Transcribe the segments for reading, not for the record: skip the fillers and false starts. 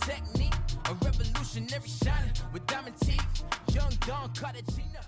technique, a revolutionary shining with diamond teeth. Young Don Cartagena.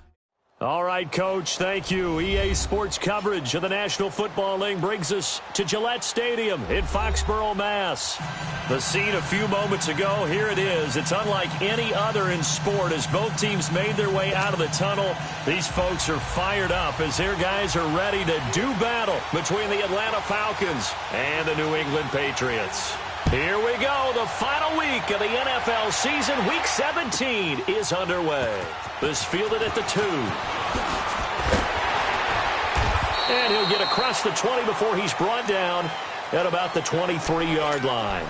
All right, Coach, thank you. EA Sports coverage of the National Football League brings us to Gillette Stadium in Foxborough, Mass. The scene a few moments ago, here it is. It's unlike any other in sport as both teams made their way out of the tunnel. These folks are fired up as their guys are ready to do battle between the Atlanta Falcons and the New England Patriots. Here we go. The final week of the NFL season. Week 17 is underway. This fielded at the 2. And he'll get across the 20 before he's brought down at about the 23-yard line.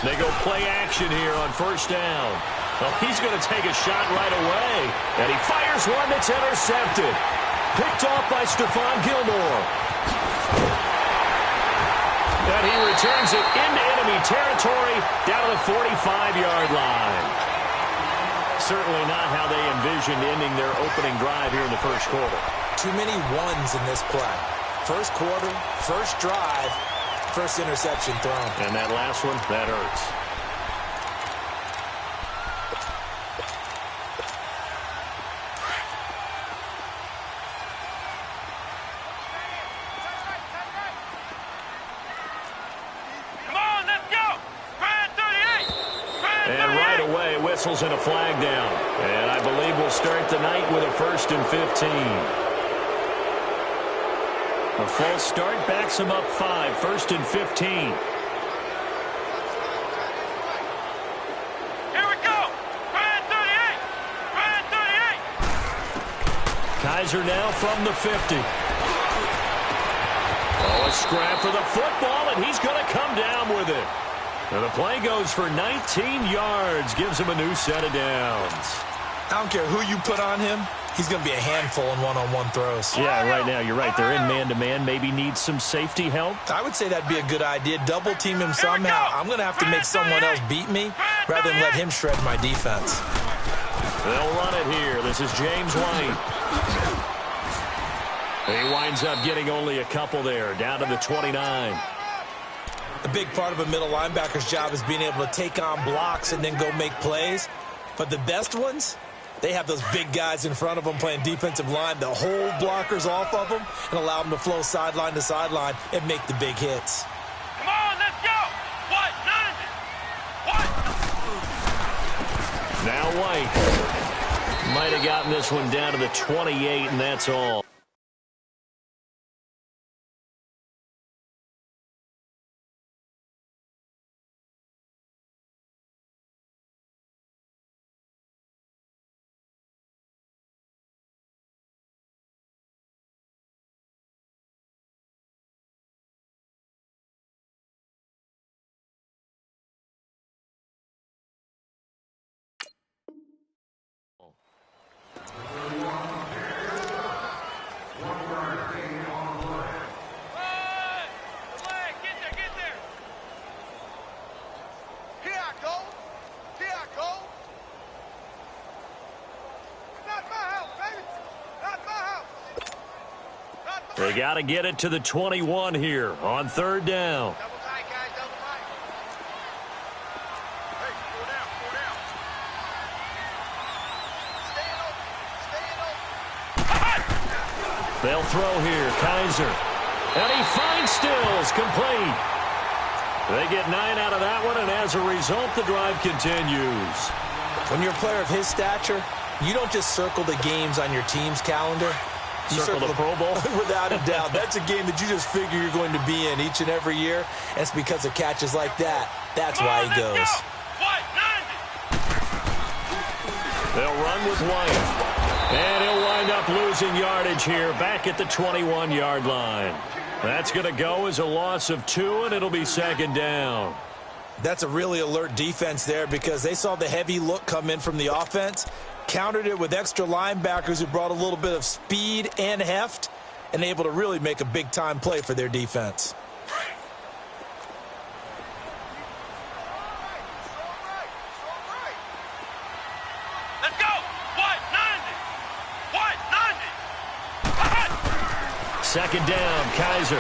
They go play action here on first down. Well, he's going to take a shot right away. And he fires one that's intercepted. Picked off by Stephon Gilmore. And he returns it into enemy territory down to the 45-yard line. Certainly not how they envisioned ending their opening drive here in the first quarter. Too many ones in this play. First quarter, first drive, first interception thrown. And that last one, that hurts. Come on, let's go! Grind 38! And right away, whistles and a flag down. And I believe we'll start the night with a 1st and 15. A false start backs him up 5, 1st and 15. Here we go! Grind 38! Grind 38! Kaiser now from the 50. Oh, a scrap for the football, and he's going to come down with it. And the play goes for 19 yards, gives him a new set of downs. I don't care who you put on him. He's going to be a handful in one-on-one throws. Yeah, right now, you're right. They're in man-to-man. Maybe need some safety help. I would say that'd be a good idea. Double-team him somehow. I'm going to have to make someone else beat me rather than let him shred my defense. They'll run it here. This is James White. He winds up getting only a couple there, down to the 29. A big part of a middle linebacker's job is being able to take on blocks and then go make plays. But the best ones, they have those big guys in front of them playing defensive line to hold blockers off of them and allow them to flow sideline to sideline and make the big hits. Come on, let's go! What? 90! What? Now White might have gotten this one down to the 28, and that's all. They got to get it to the 21 here on 3rd down. They'll throw here, Kaiser. And he finds Stills, complete. They get 9 out of that one, and as a result, the drive continues. When you're a player of his stature, you don't just circle the games on your team's calendar. You circle the Pro Bowl? Without a doubt. That's a game that you just figure you're going to be in each and every year. And it's because of catches like that. That's why he goes. They'll run with White. And he'll wind up losing yardage here back at the 21-yard line. That's going to go as a loss of 2, and it'll be second down. That's a really alert defense there because they saw the heavy look come in from the offense, countered it with extra linebackers who brought a little bit of speed and heft, and able to really make a big-time play for their defense. Let's go. What? 90. What? 90. Second down, Kaiser.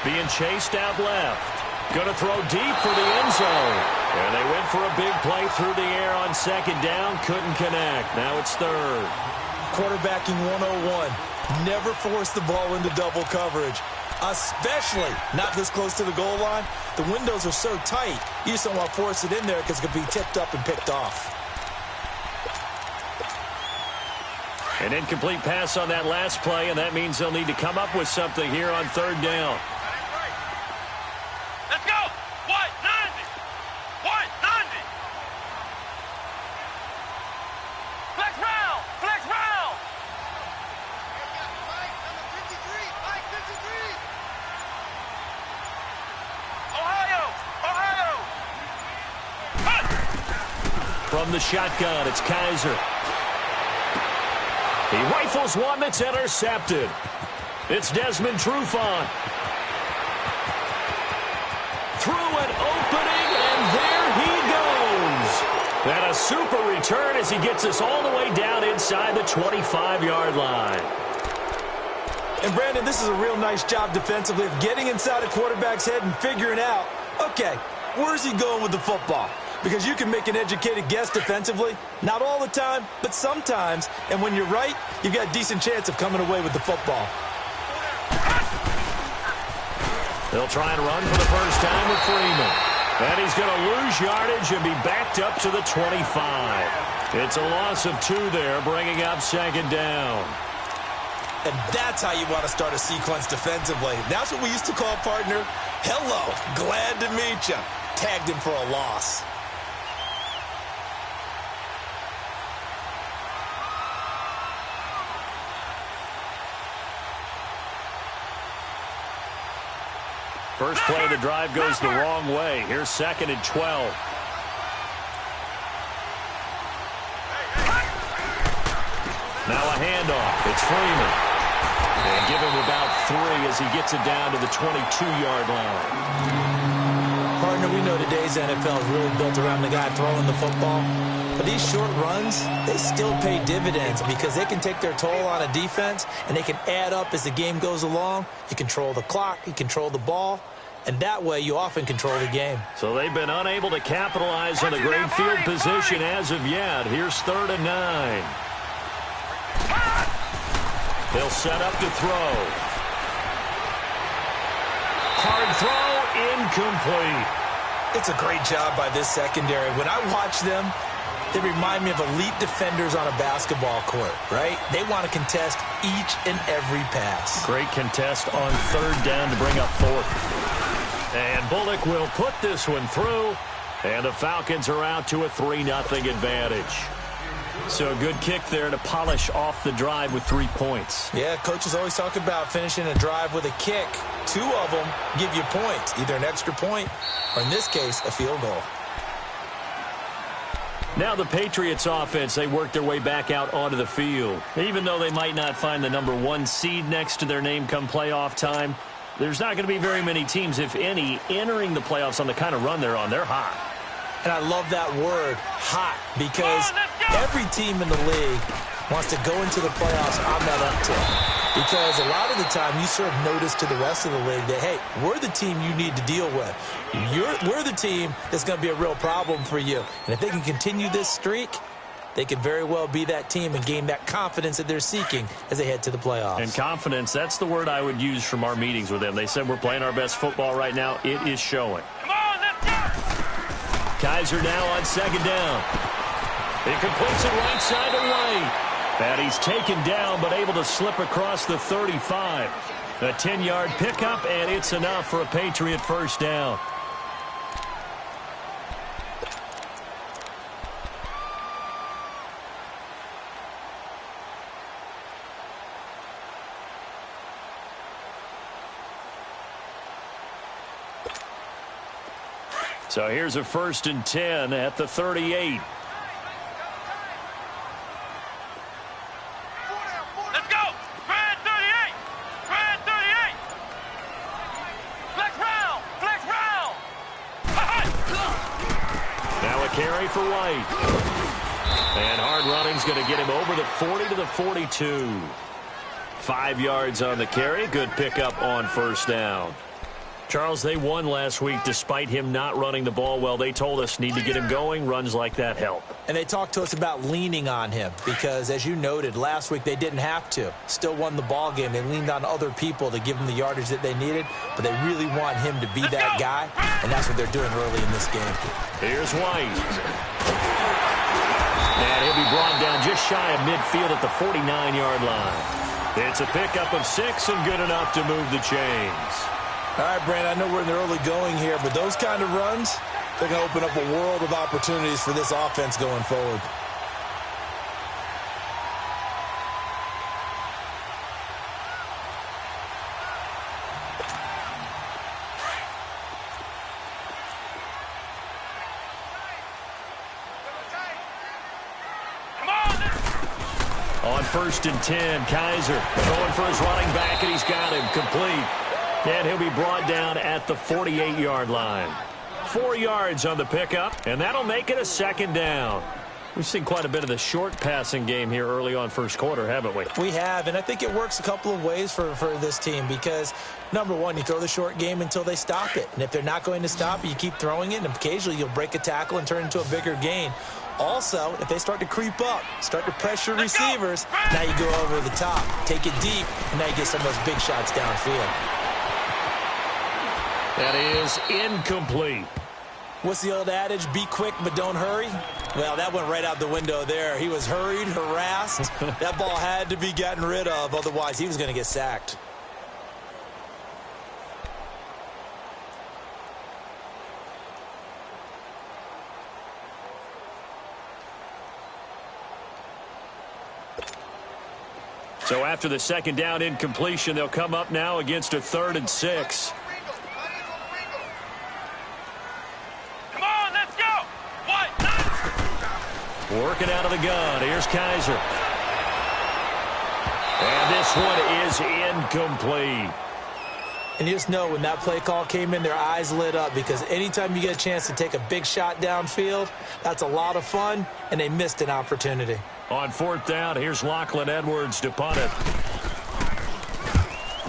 Being chased out left. Going to throw deep for the end zone. And they went for a big play through the air on second down. Couldn't connect. Now it's third. Quarterbacking 101. Never force the ball into double coverage, especially not this close to the goal line. The windows are so tight, you just don't want to force it in there because it could be tipped up and picked off. An incomplete pass on that last play, and that means they'll need to come up with something here on third down. Let's go. What? 90. What? 90. Flex round. Flex round. Ohio. Ohio. From the shotgun, it's Kaiser. He rifles one that's intercepted. It's Desmond Trufant. Through an opening, and there he goes. And a super return as he gets us all the way down inside the 25-yard line. And, Brandon, this is a real nice job defensively of getting inside a quarterback's head and figuring out, okay, where's he going with the football? Because you can make an educated guess defensively. Not all the time, but sometimes. And when you're right, you've got a decent chance of coming away with the football. They'll try and run for the first time with Freeman. And he's going to lose yardage and be backed up to the 25. It's a loss of 2 there, bringing up second down. And that's how you want to start a sequence defensively. That's what we used to call, partner, hello, glad to meet you. Tagged him for a loss. First play of the drive goes the wrong way. Here's second and 12. Now a handoff. It's Freeman. And give him about 3 as he gets it down to the 22-yard line. Partner, we know today's NFL is really built around the guy throwing the football. But these short runs, they still pay dividends because they can take their toll on a defense and they can add up as the game goes along. You control the clock, you control the ball, and that way you often control the game. So they've been unable to capitalize on a great field position as of yet. Here's third and 9. They'll set up to throw. Hard throw, incomplete. It's a great job by this secondary. When I watch them, they remind me of elite defenders on a basketball court, right? They want to contest each and every pass. Great contest on third down to bring up fourth. And Bullock will put this one through, and the Falcons are out to a 3-0 advantage. So a good kick there to polish off the drive with 3 points. Yeah, coaches always talk about finishing a drive with a kick. 2 of them give you points, either an extra point or, in this case, a field goal. Now the Patriots offense, they work their way back out onto the field. Even though they might not find the number 1 seed next to their name come playoff time, there's not going to be very many teams, if any, entering the playoffs on the kind of run they're on. They're hot. And I love that word, hot, because every team in the league wants to go into the playoffs on that uptick. Because a lot of the time you serve notice to the rest of the league that, hey, we're the team you need to deal with. We're the team that's going to be a real problem for you. And if they can continue this streak, they could very well be that team and gain that confidence that they're seeking as they head to the playoffs. And confidence, that's the word I would use from our meetings with them. They said we're playing our best football right now. It is showing. Come on, let's go. Kaiser now on second down. He completes it right side to right. And he's taken down but able to slip across the 35. A 10-yard pickup, and it's enough for a Patriot first down. So here's a 1st and 10 at the 38. Let's go. Red 38. Red 38. Flex round. Flex round. Now a carry for White. And hard running's going to get him over the 40 to the 42. 5 yards on the carry. Good pickup on 1st down. Charles, they won last week despite him not running the ball well. They told us need to get him going. Runs like that help. And they talked to us about leaning on him because, as you noted, last week they didn't have to. Still won the ball game. They leaned on other people to give them the yardage that they needed, but they really want him to be that guy, and that's what they're doing early in this game. Here's White. And he'll be brought down just shy of midfield at the 49-yard line. It's a pickup of 6 and good enough to move the chains. All right, Brandon, I know we're in the early going here, but those kind of runs, they're going to open up a world of opportunities for this offense going forward. On 1st and 10, Kaiser going for his running back, and he's got him complete. And he'll be brought down at the 48-yard line. 4 yards on the pickup, and that'll make it a 2nd down. We've seen quite a bit of the short passing game here early on 1st quarter, haven't we? We have, and I think it works a couple of ways for this team because, number one, you throw the short game until they stop it. And if they're not going to stop it, you keep throwing it, and occasionally you'll break a tackle and turn it into a bigger gain. Also, if they start to creep up, start to pressure receivers, now you go over the top, take it deep, and now you get some of those big shots downfield. That is incomplete. What's the old adage? Be quick, but don't hurry. Well, that went right out the window there. He was hurried, harassed. That ball had to be gotten rid of. Otherwise, he was going to get sacked. So after the 2nd down incompletion, they'll come up now against a 3rd and 6. Working out of the gun. Here's Kaiser. And this one is incomplete. And you just know when that play call came in, their eyes lit up because anytime you get a chance to take a big shot downfield, that's a lot of fun, and they missed an opportunity. On 4th down, here's Lachlan Edwards to punt it.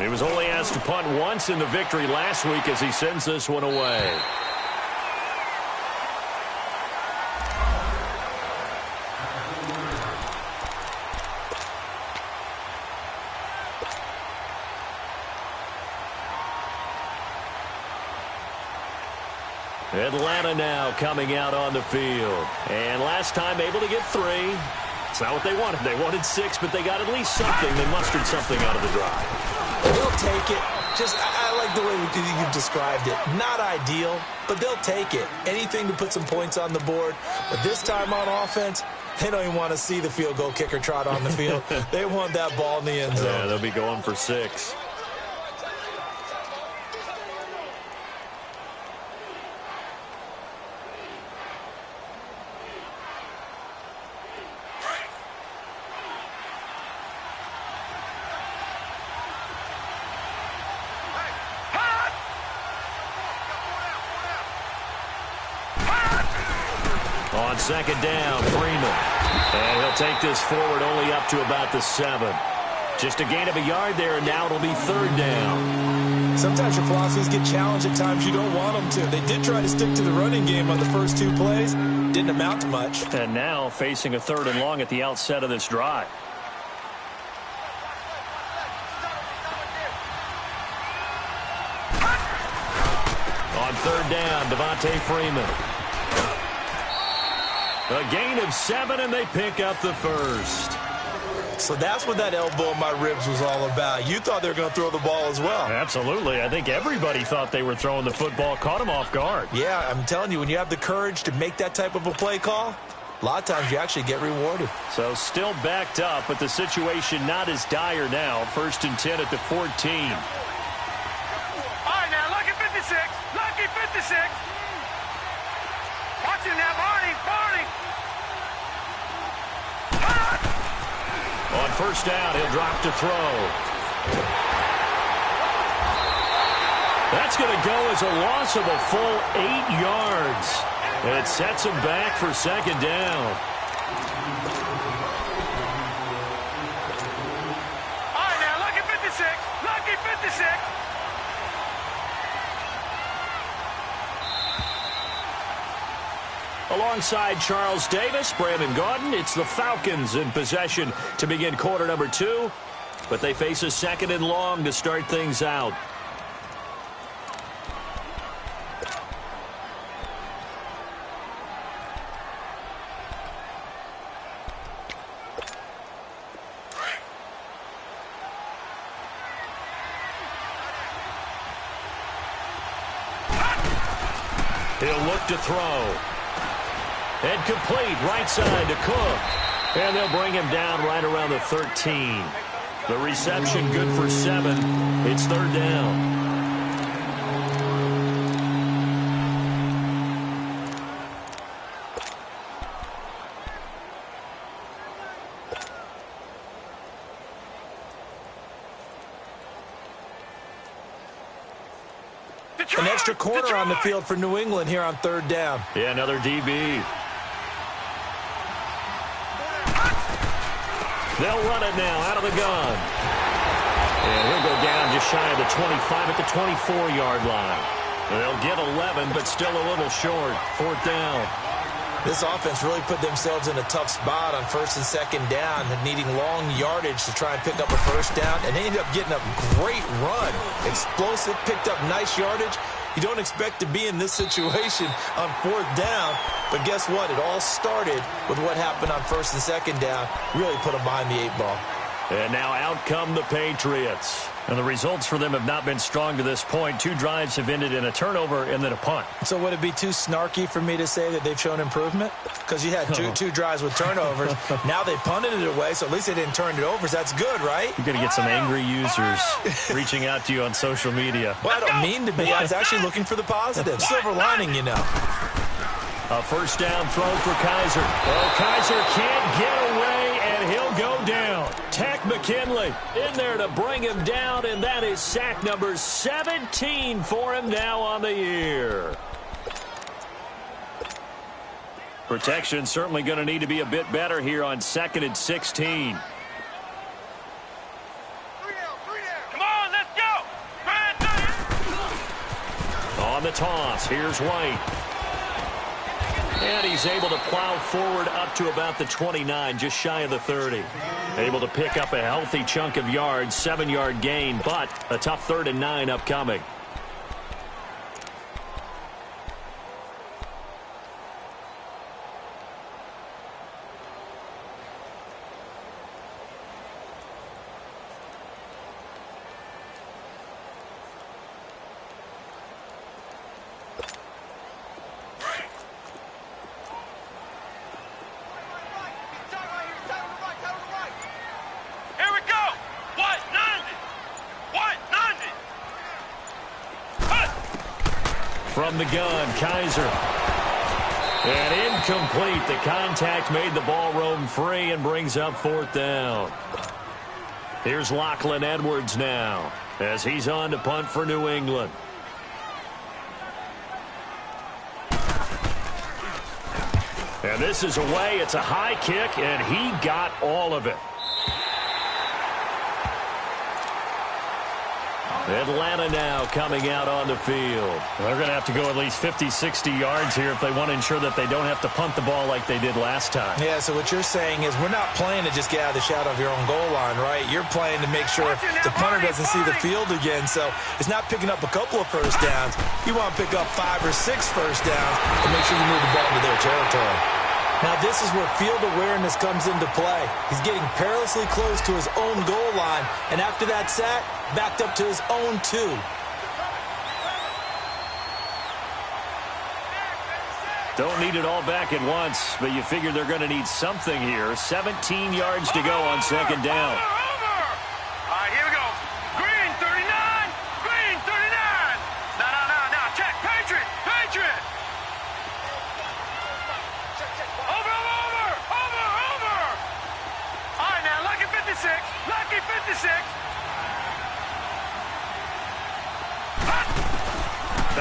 He was only asked to punt once in the victory last week as he sends this one away. Atlanta now coming out on the field. And last time able to get 3. It's not what they wanted. They wanted 6, but they got at least something. They mustered something out of the drive. They'll take it. I like the way you've described it. Not ideal, but they'll take it. Anything to put some points on the board. But this time on offense, they don't even want to see the field goal kicker trot on the field. They want that ball in the end zone. Yeah, they'll be going for 6. On 2nd down, Freeman. And he'll take this forward only up to about the 7. Just a gain of a yard there, and now it'll be 3rd down. Sometimes your philosophies get challenged at times you don't want them to. They did try to stick to the running game on the first 2 plays. Didn't amount to much. And now facing a 3rd and long at the outset of this drive. On 3rd down, Devontae Freeman. A gain of 7, and they pick up the 1st. So that's what that elbow in my ribs was all about. You thought they were going to throw the ball as well. Absolutely. I think everybody thought they were throwing the football, caught him off guard. Yeah, I'm telling you, when you have the courage to make that type of a play call, a lot of times you actually get rewarded. So still backed up, but the situation not as dire now. 1st and 10 at the 14. All right, now, lucky 56. Lucky 56. first down. He'll drop to throw. That's going to go as a loss of a full 8 yards. And it sets him back for second down. All right, now, lucky 56. Lucky 56. Alongside Charles Davis, Brandon Gaudin, it's the Falcons in possession to begin quarter number 2. But they face a second and long to start things out. He'll look to throw. And complete right side to Cook. And they'll bring him down right around the 13. The reception good for 7. It's third down. An extra corner on the field for New England here on third down. Yeah, another DB. They'll run it now out of the gun. And he'll go down just shy of the 25 at the 24-yard line. They'll get 11, but still a little short. Fourth down. This offense really put themselves in a tough spot on first and second down, needing long yardage to try and pick up a first down, and they ended up getting a great run. Explosive, picked up nice yardage. You don't expect to be in this situation on fourth down, but guess what? It all started with what happened on first and second down. Really put them behind the 8 ball. And now out come the Patriots. And the results for them have not been strong to this point. 2 drives have ended in a turnover and then a punt. So would it be too snarky for me to say that they've shown improvement? Because you had two drives with turnovers. Now they punted it away, so at least they didn't turn it over. So that's good, right? You're going to get some angry users reaching out to you on social media. Well, I don't mean to be. I was actually looking for the positive. Silver lining, you know. A first down throw for Kaiser. Oh, Kaiser can't get away, and he'll go down. Tech McKinley in there to bring him down, and that is sack number 17 for him now on the year. Protection certainly going to need to be a bit better here on 2nd and 16. Come on, let's go. On the toss, here's White. And he's able to plow forward up to about the 29, just shy of the 30. Able to pick up a healthy chunk of yards, 7-yard gain, but a tough 3rd and 9 upcoming. From the gun, Kaiser. And incomplete. The contact made the ball roam free and brings up 4th down. Here's Lachlan Edwards now as he's on to punt for New England. And this is away. It's a high kick, and he got all of it. Atlanta now coming out on the field. They're going to have to go at least 50, 60 yards here if they want to ensure that they don't have to punt the ball like they did last time. Yeah, so what you're saying is we're not playing to just get out of the shadow of your own goal line, right? You're playing to make sure the punter doesn't see the field again. So it's not picking up a couple of first downs. You want to pick up 5 or 6 first downs and make sure you move the ball into their territory. Now, this is where field awareness comes into play. He's getting perilously close to his own goal line, and after that sack, backed up to his own 2. Don't need it all back at once, but you figure they're going to need something here. 17 yards to go on 2nd down. All right, here we go. Green 39. Green 39. No. Check. Patriot. Over. All right, now, lucky 56.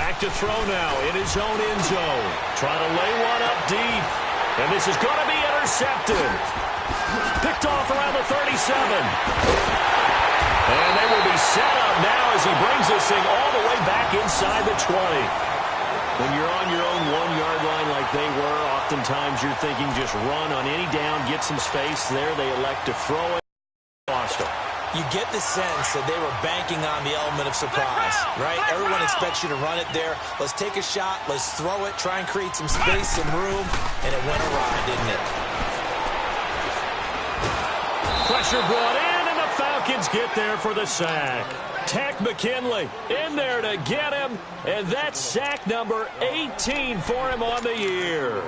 Back to throw now in his own end zone. Trying to lay one up deep. And this is going to be intercepted. Picked off around the 37. And they will be set up now as he brings this thing all the way back inside the 20. When you're on your own 1-yard line like they were, oftentimes you're thinking just run on any down, get some space there. They elect to throw it. Lost them. You get the sense that they were banking on the element of surprise, right? Everyone expects you to run it there. Let's take a shot. Let's throw it. Try and create some space and room. And it went awry, didn't it? Pressure brought in, and the Falcons get there for the sack. Tech McKinley in there to get him. And that's sack number 18 for him on the year.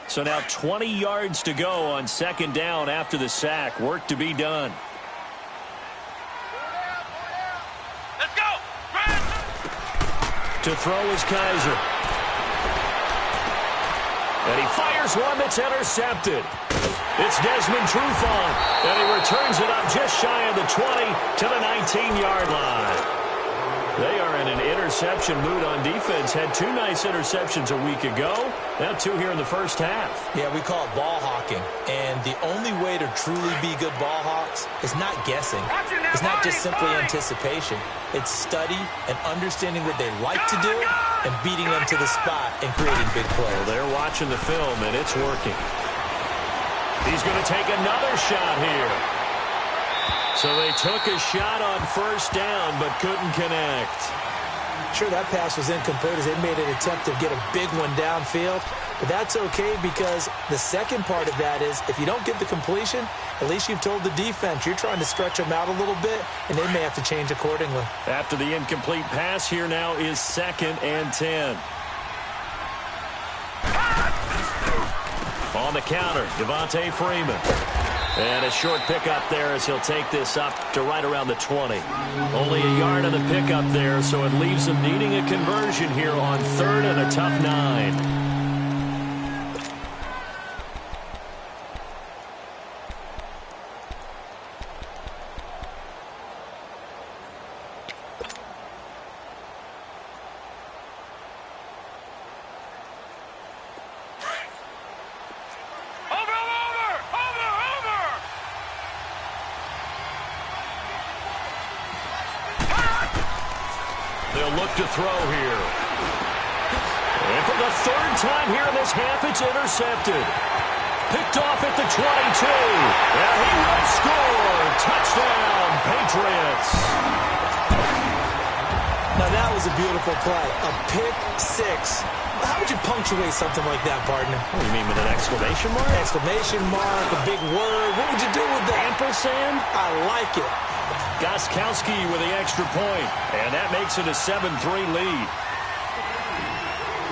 So now 20 yards to go on second down after the sack. Work to be done. Let's go. To throw is Kaiser. And he fires one that's intercepted. It's Desmond Trufant. And he returns it up just shy of the 20 to the 19-yard line. They are in an interception mood on defense. Had 2 nice interceptions a week ago. Now 2 here in the first half. Yeah, we call it ball hawking. And the only way to truly be good ball hawks is not guessing. It's not just simply anticipation. It's study and understanding what they like to do and beating them to the spot and creating big plays. Well, they're watching the film, and it's working. He's going to take another shot here. So they took a shot on first down, but couldn't connect. Sure, that pass was incomplete as they made an attempt to get a big one downfield. But that's okay because the second part of that is if you don't get the completion, at least you've told the defense you're trying to stretch them out a little bit, and they may have to change accordingly. After the incomplete pass, here now is 2nd and 10. On the counter, Devontae Freeman. And a short pickup there as he'll take this up to right around the 20. Only a yard on the pickup there, so it leaves him needing a conversion here on 3rd and a tough 9. They'll look to throw here. And for the 3rd time here in this half, it's intercepted. Picked off at the 22. And he will score. Touchdown, Patriots. Now that was a beautiful play. A pick 6. How would you punctuate something like that, partner? What do you mean, with an exclamation mark? Exclamation mark, a big word. What would you do with that? Ampersand? I like it. Gostkowski with the extra point, and that makes it a 7-3 lead.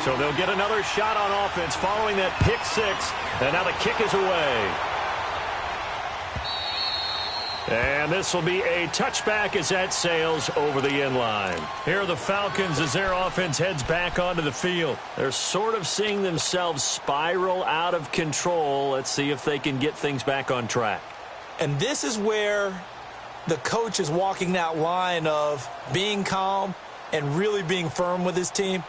So they'll get another shot on offense following that pick 6, and now the kick is away. And this will be a touchback as that sails over the end line. Here are the Falcons as their offense heads back onto the field. They're sort of seeing themselves spiral out of control. Let's see if they can get things back on track. And this is where the coach is walking that line of being calm and really being firm with his team.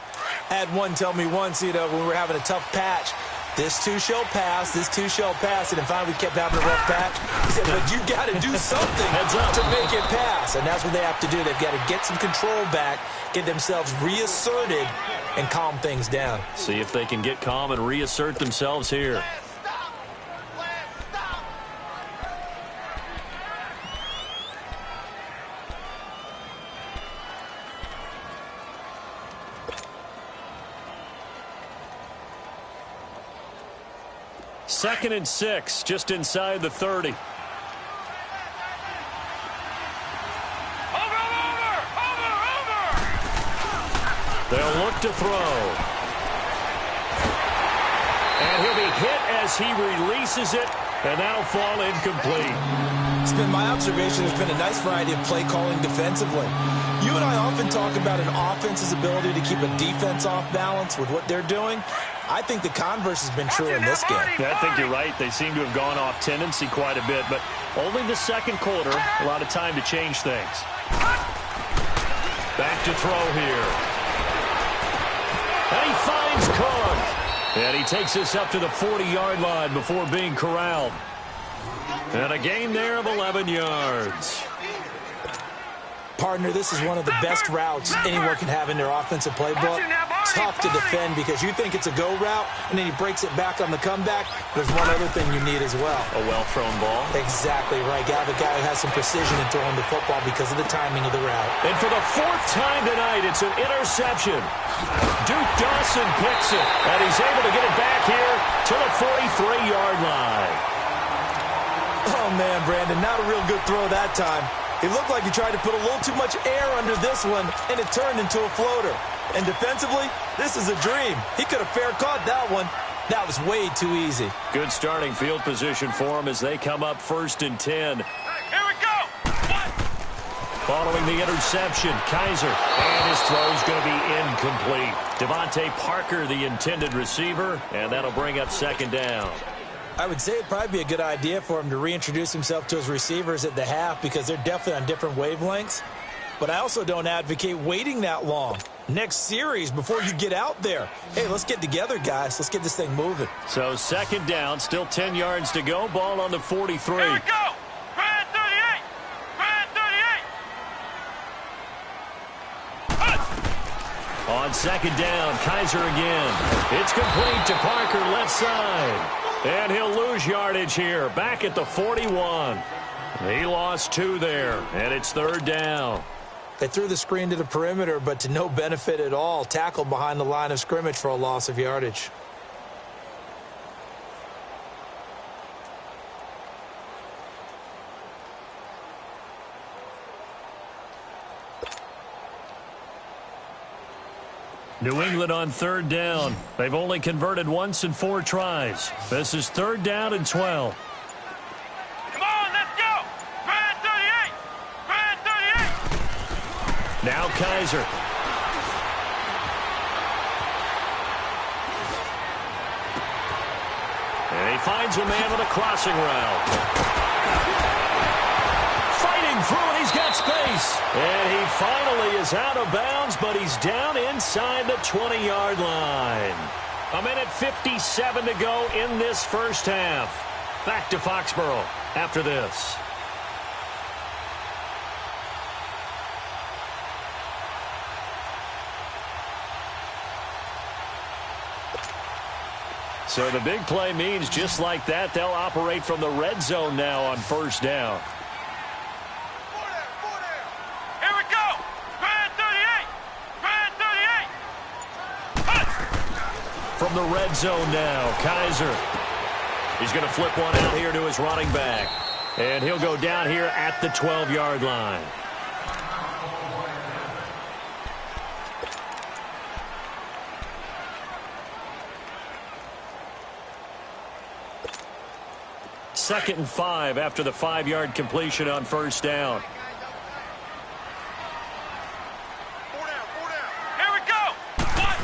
I had one tell me once, when we were having a tough patch, this too shall pass, this too shall pass, and finally we kept having a rough patch. He said, but you got to do something to make it pass, and that's what they have to do. They've got to get some control back, get themselves reasserted, and calm things down. See if they can get calm and reassert themselves here. Second and 6, just inside the 30. Over. They'll look to throw. And he'll be hit as he releases it, and that'll fall incomplete. It's been my observation there's been a nice variety of play calling defensively. You and I often talk about an offense's ability to keep a defense off balance with what they're doing. I think the converse has been true in this game. Yeah, I think you're right. They seem to have gone off tendency quite a bit, but only the second quarter, a lot of time to change things. Back to throw here. And he finds Cook. And he takes this up to the 40-yard line before being corralled. And a gain there of 11 yards. Partner, this is one of the best routes anyone can have in their offensive playbook. Tough to defend because you think it's a go route, and then he breaks it back on the comeback. There's one other thing you need as well. A well-thrown ball. Exactly right. You have a guy who has some precision in throwing the football because of the timing of the route. And for the 4th time tonight, it's an interception. Duke Dawson picks it, and he's able to get it back here to the 43-yard line. Oh, man, Brandon, not a real good throw that time. It looked like he tried to put a little too much air under this one, and it turned into a floater. And defensively, this is a dream. He could have fair caught that one. That was way too easy. Good starting field position for him as they come up 1st and 10. Here we go. What? Following the interception, Kaiser, and his throw's going to be incomplete. Devontae Parker, the intended receiver, and that'll bring up 2nd down. I would say it'd probably be a good idea for him to reintroduce himself to his receivers at the half because they're definitely on different wavelengths. But I also don't advocate waiting that long. Next series before you get out there. Hey, let's get together, guys. Let's get this thing moving. So 2nd down, still 10 yards to go. Ball on the 43. Here we go. Brand 38. Brand 38. On 2nd down, Kaiser again. It's complete to Parker, left side. And he'll lose yardage here, back at the 41. He lost 2 there, and it's 3rd down. They threw the screen to the perimeter, but to no benefit at all. Tackled behind the line of scrimmage for a loss of yardage. New England on 3rd down. They've only converted once in 4 tries. This is 3rd down and 12. Come on, let's go. Brand 38. Brand 38. Now Kaiser. And he finds a man with a crossing route. Fighting through it, he's got space. And he finally is out of bounds, but he's down inside the 20-yard line. 1:57 to go in this first half. Back to Foxborough after this. So the big play means just like that, they'll operate from the red zone now on 1st down. Here we go. Brand 38. Brand 38. From the red zone now, Kaiser. He's going to flip one out here to his running back. And he'll go down here at the 12-yard line. Second and 5 after the 5-yard completion on 1st down. Here we go. What?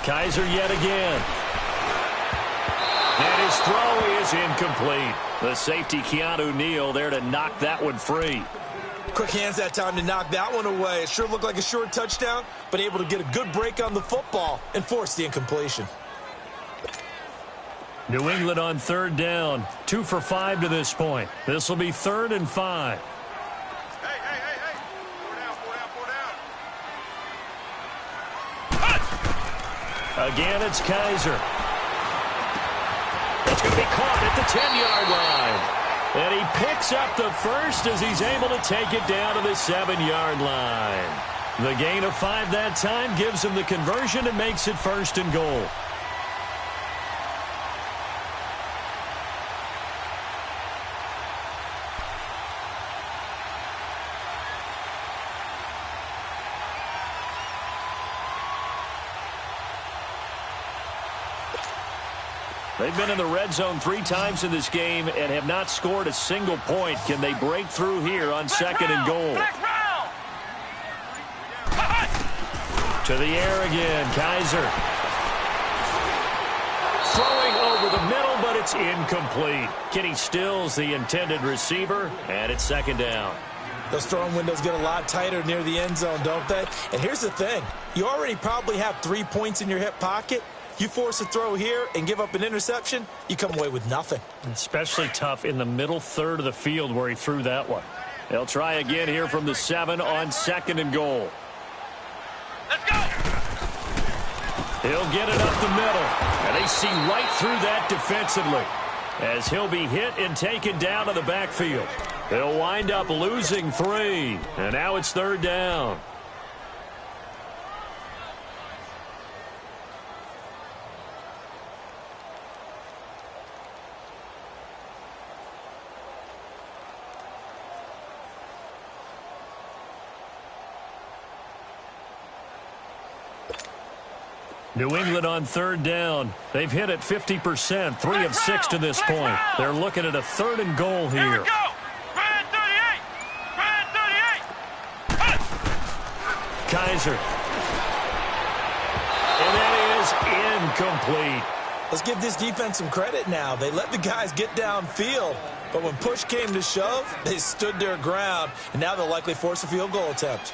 Kaiser yet again. And his throw is incomplete. The safety, Keanu Neal, there to knock that one free. Quick hands that time to knock that one away. It sure looked like a short touchdown, but able to get a good break on the football and force the incompletion. New England on 3rd down. 2 for 5 to this point. This will be 3rd and 5. Hey. 4 down. Again, it's Kaiser. It's going to be caught at the 10-yard line. And he picks up the first as he's able to take it down to the 7-yard line. The gain of 5 that time gives him the conversion and makes it 1st and goal. They've been in the red zone 3 times in this game and have not scored a single point. Can they break through here on 2nd and goal? To the air again, Kaiser. Throwing over the middle, but it's incomplete. Kenny Stills, the intended receiver, and it's 2nd down. Those throwing windows get a lot tighter near the end zone, don't they? And here's the thing. You already probably have 3 points in your hip pocket. You force a throw here and give up an interception, you come away with nothing. Especially tough in the middle third of the field where he threw that one. They'll try again here from the 7 on 2nd and goal. Let's go! He'll get it up the middle. And they see right through that defensively as he'll be hit and taken down to the backfield. They'll wind up losing 3. And now it's 3rd down. New England on 3rd down. They've hit it 50%, 3 of 6 to this point. They're looking at a 3rd and goal here. Here we go! Red 38! Red 38! Kaiser. And that is incomplete. Let's give this defense some credit now. They let the guys get downfield, but when push came to shove, they stood their ground, and now they'll likely force a field goal attempt.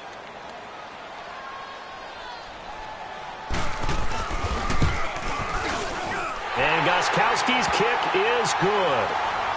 And Gostkowski's kick is good.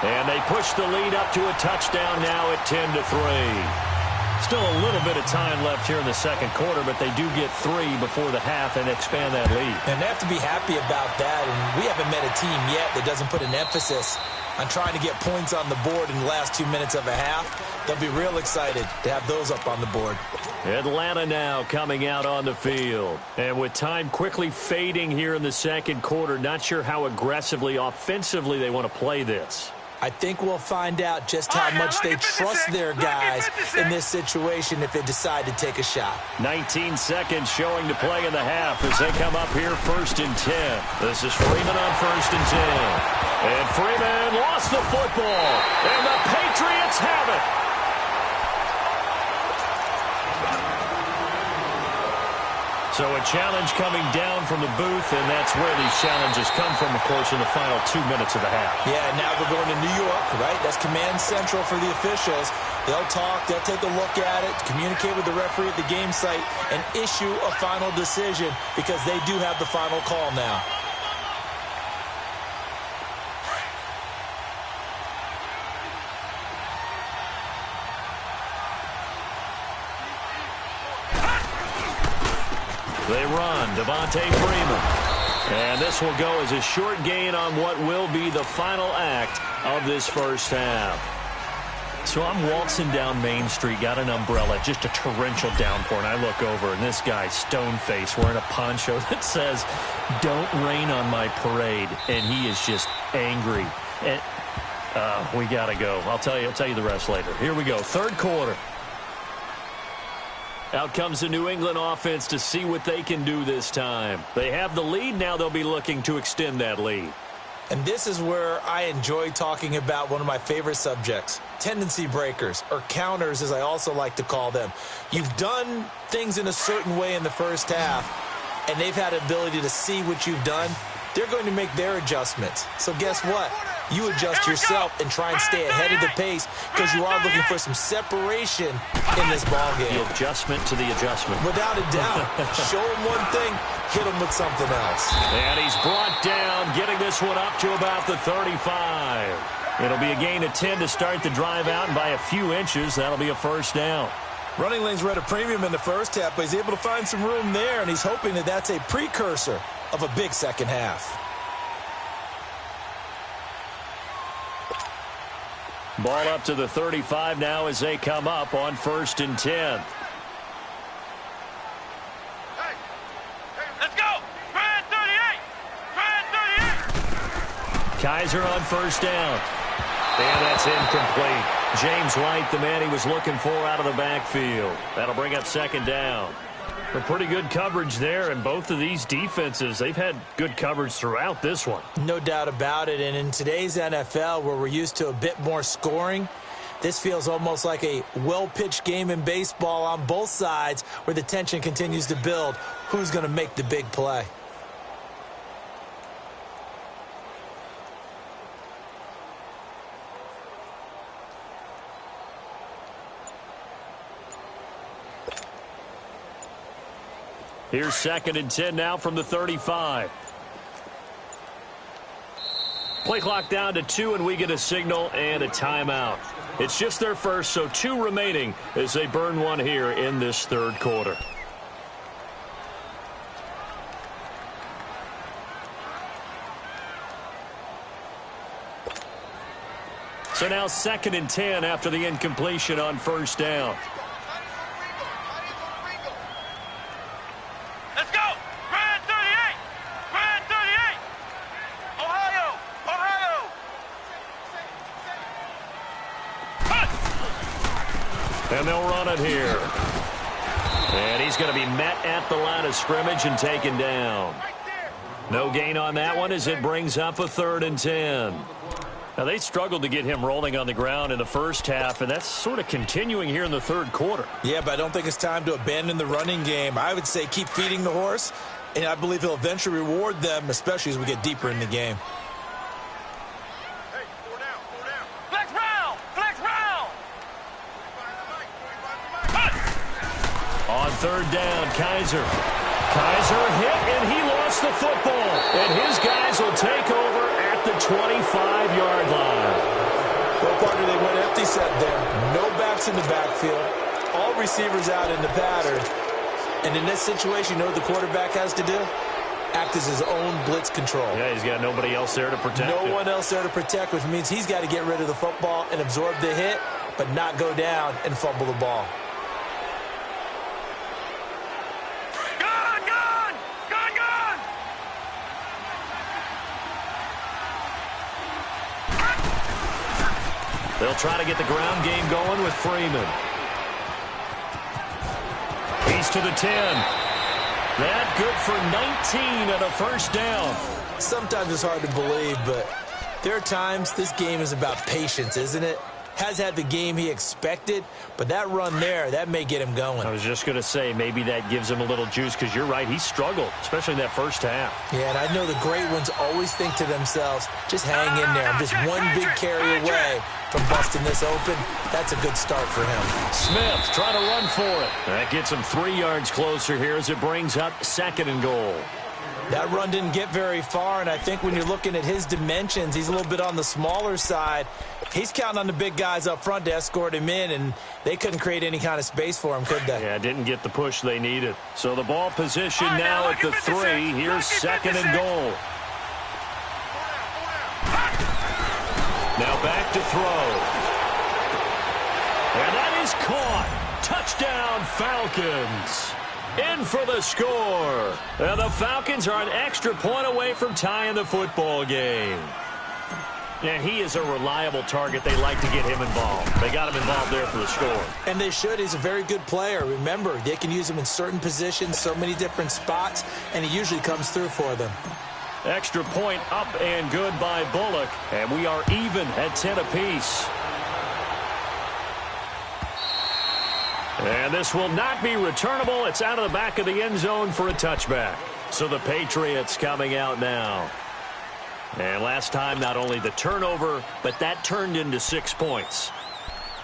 And they push the lead up to a touchdown now at 10-3. Still a little bit of time left here in the 2nd quarter, but they do get 3 before the half and expand that lead. And they have to be happy about that, and we haven't met a team yet that doesn't put an emphasis on trying to get points on the board in the last 2 minutes of a half. They'll be real excited to have those up on the board. Atlanta now coming out on the field. And with time quickly fading here in the 2nd quarter, not sure how aggressively, offensively they want to play this. I think we'll find out just how much they trust their guys in this situation if they decide to take a shot. 19 seconds showing to play in the half as they come up here 1st and 10. This is Freeman on 1st and 10. And Freeman lost the football. And the Patriots have it. So a challenge coming down from the booth, and that's where these challenges come from, of course, in the final 2 minutes of the half. Yeah, now they're going to New York, right? That's command central for the officials. They'll talk, they'll take a look at it, communicate with the referee at the game site, and issue a final decision because they do have the final call now. They run, Devontae Freeman. And this will go as a short gain on what will be the final act of this 1st half. So I'm waltzing down Main Street, got an umbrella, just a torrential downpour, and I look over, and this guy, stone-faced, wearing a poncho that says, "Don't rain on my parade," and he is just angry. And we got to go. I'll tell you the rest later. Here we go, 3rd quarter. Out comes the New England offense to see what they can do this time. They have the lead. Now they'll be looking to extend that lead. And this is where I enjoy talking about one of my favorite subjects, tendency breakers, or counters as I also like to call them. You've done things in a certain way in the 1st half, and they've had ability to see what you've done. They're going to make their adjustments. So guess what? You adjust yourself and try and stay ahead of the pace because you are looking for some separation in this ballgame. The adjustment to the adjustment. Without a doubt. Show him one thing, hit him with something else. And he's brought down, getting this one up to about the 35. It'll be a gain of 10 to start the drive out, and by a few inches, that'll be a 1st down. Running lanes were at a premium in the 1st half, but he's able to find some room there, and he's hoping that that's a precursor of a big 2nd half. Ball up to the 35 now as they come up on 1st and 10. Hey, let's go! Red 38! Red 38! Kaiser on 1st down. And that's incomplete. James White, the man he was looking for out of the backfield. That'll bring up 2nd down. A pretty good coverage there, and both of these defenses, they've had good coverage throughout this one. No doubt about it, and in today's NFL, where we're used to a bit more scoring, this feels almost like a well-pitched game in baseball on both sides where the tension continues to build. Who's going to make the big play? Here's 2nd and 10 now from the 35. Play clock down to 2, and we get a signal and a timeout. It's just their first, so 2 remaining as they burn one here in this 3rd quarter. So now 2nd and 10 after the incompletion on 1st down. Let's go! Grand 38! Grand 38! Ohio! Ohio! And they'll run it here. And he's going to be met at the line of scrimmage and taken down. No gain on that one as it brings up a 3rd and 10. Now, they struggled to get him rolling on the ground in the first half, and that's sort of continuing here in the 3rd quarter. Yeah, but I don't think it's time to abandon the running game. I would say keep feeding the horse, and I believe he'll eventually reward them, especially as we get deeper in the game. Hey, 4 down, 4 down. Flex round! Flex round! On 3rd down, Kaiser hit, and he lost the football. And his guys will take over at the 25-yard line. Well, partner, they went empty set there. No backs in the backfield. All receivers out in the pattern. And in this situation, you know what the quarterback has to do? Act as his own blitz control. Yeah, he's got nobody else there to protect him. No one else there to protect, which means he's got to get rid of the football and absorb the hit, but not go down and fumble the ball. They'll try to get the ground game going with Freeman. He's to the 10. That good for 19 at a 1st down. Sometimes it's hard to believe, but there are times this game is about patience, isn't it? Has had the game he expected, but that run there, that may get him going. I was just going to say, maybe that gives him a little juice, because you're right, he struggled, especially in that first half. Yeah, and I know the great ones always think to themselves, just hang in there. I'm just one big carry away from busting this open. That's a good start for him. Smith trying to run for it. That gets him 3 yards closer here as it brings up 2nd and goal. That run didn't get very far, and I think when you're looking at his dimensions, he's a little bit on the smaller side. He's counting on the big guys up front to escort him in, and they couldn't create any kind of space for him, could they? Yeah, didn't get the push they needed. So the ball position now at the 3. Here's 2nd and goal. Now back to throw. And that is caught. Touchdown, Falcons. In for the score. And the Falcons are an extra point away from tying the football game. And he is a reliable target. They like to get him involved. They got him involved there for the score. And they should. He's a very good player. Remember, they can use him in certain positions, so many different spots, and he usually comes through for them. Extra point up and good by Bullock. And we are even at 10 apiece. And this will not be returnable. It's out of the back of the end zone for a touchback. So the Patriots coming out now. And last time, not only the turnover, but that turned into 6 points.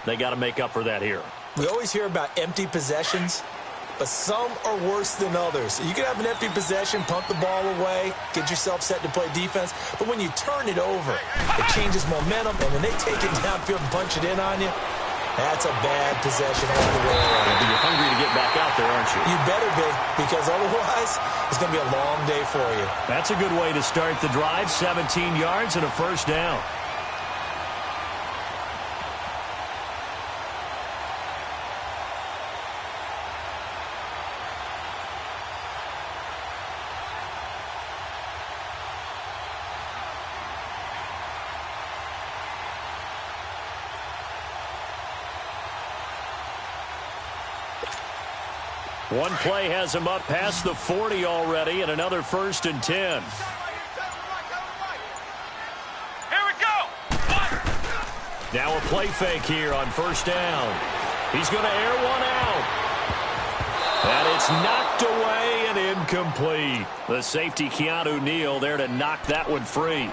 They got to make up for that here. We always hear about empty possessions, but some are worse than others. You can have an empty possession, pump the ball away, get yourself set to play defense, but when you turn it over, it changes momentum, and when they take it downfield and punch it in on you, that's a bad possession all the way around. You're hungry to get back out there, aren't you? You better be, because otherwise it's going to be a long day for you. That's a good way to start the drive. 17 yards and a 1st down. One play has him up past the 40 already, and another 1st and 10. Here we go! Now a play fake here on 1st down. He's going to air one out. And it's knocked away and incomplete. The safety, Keanu Neal, there to knock that one free.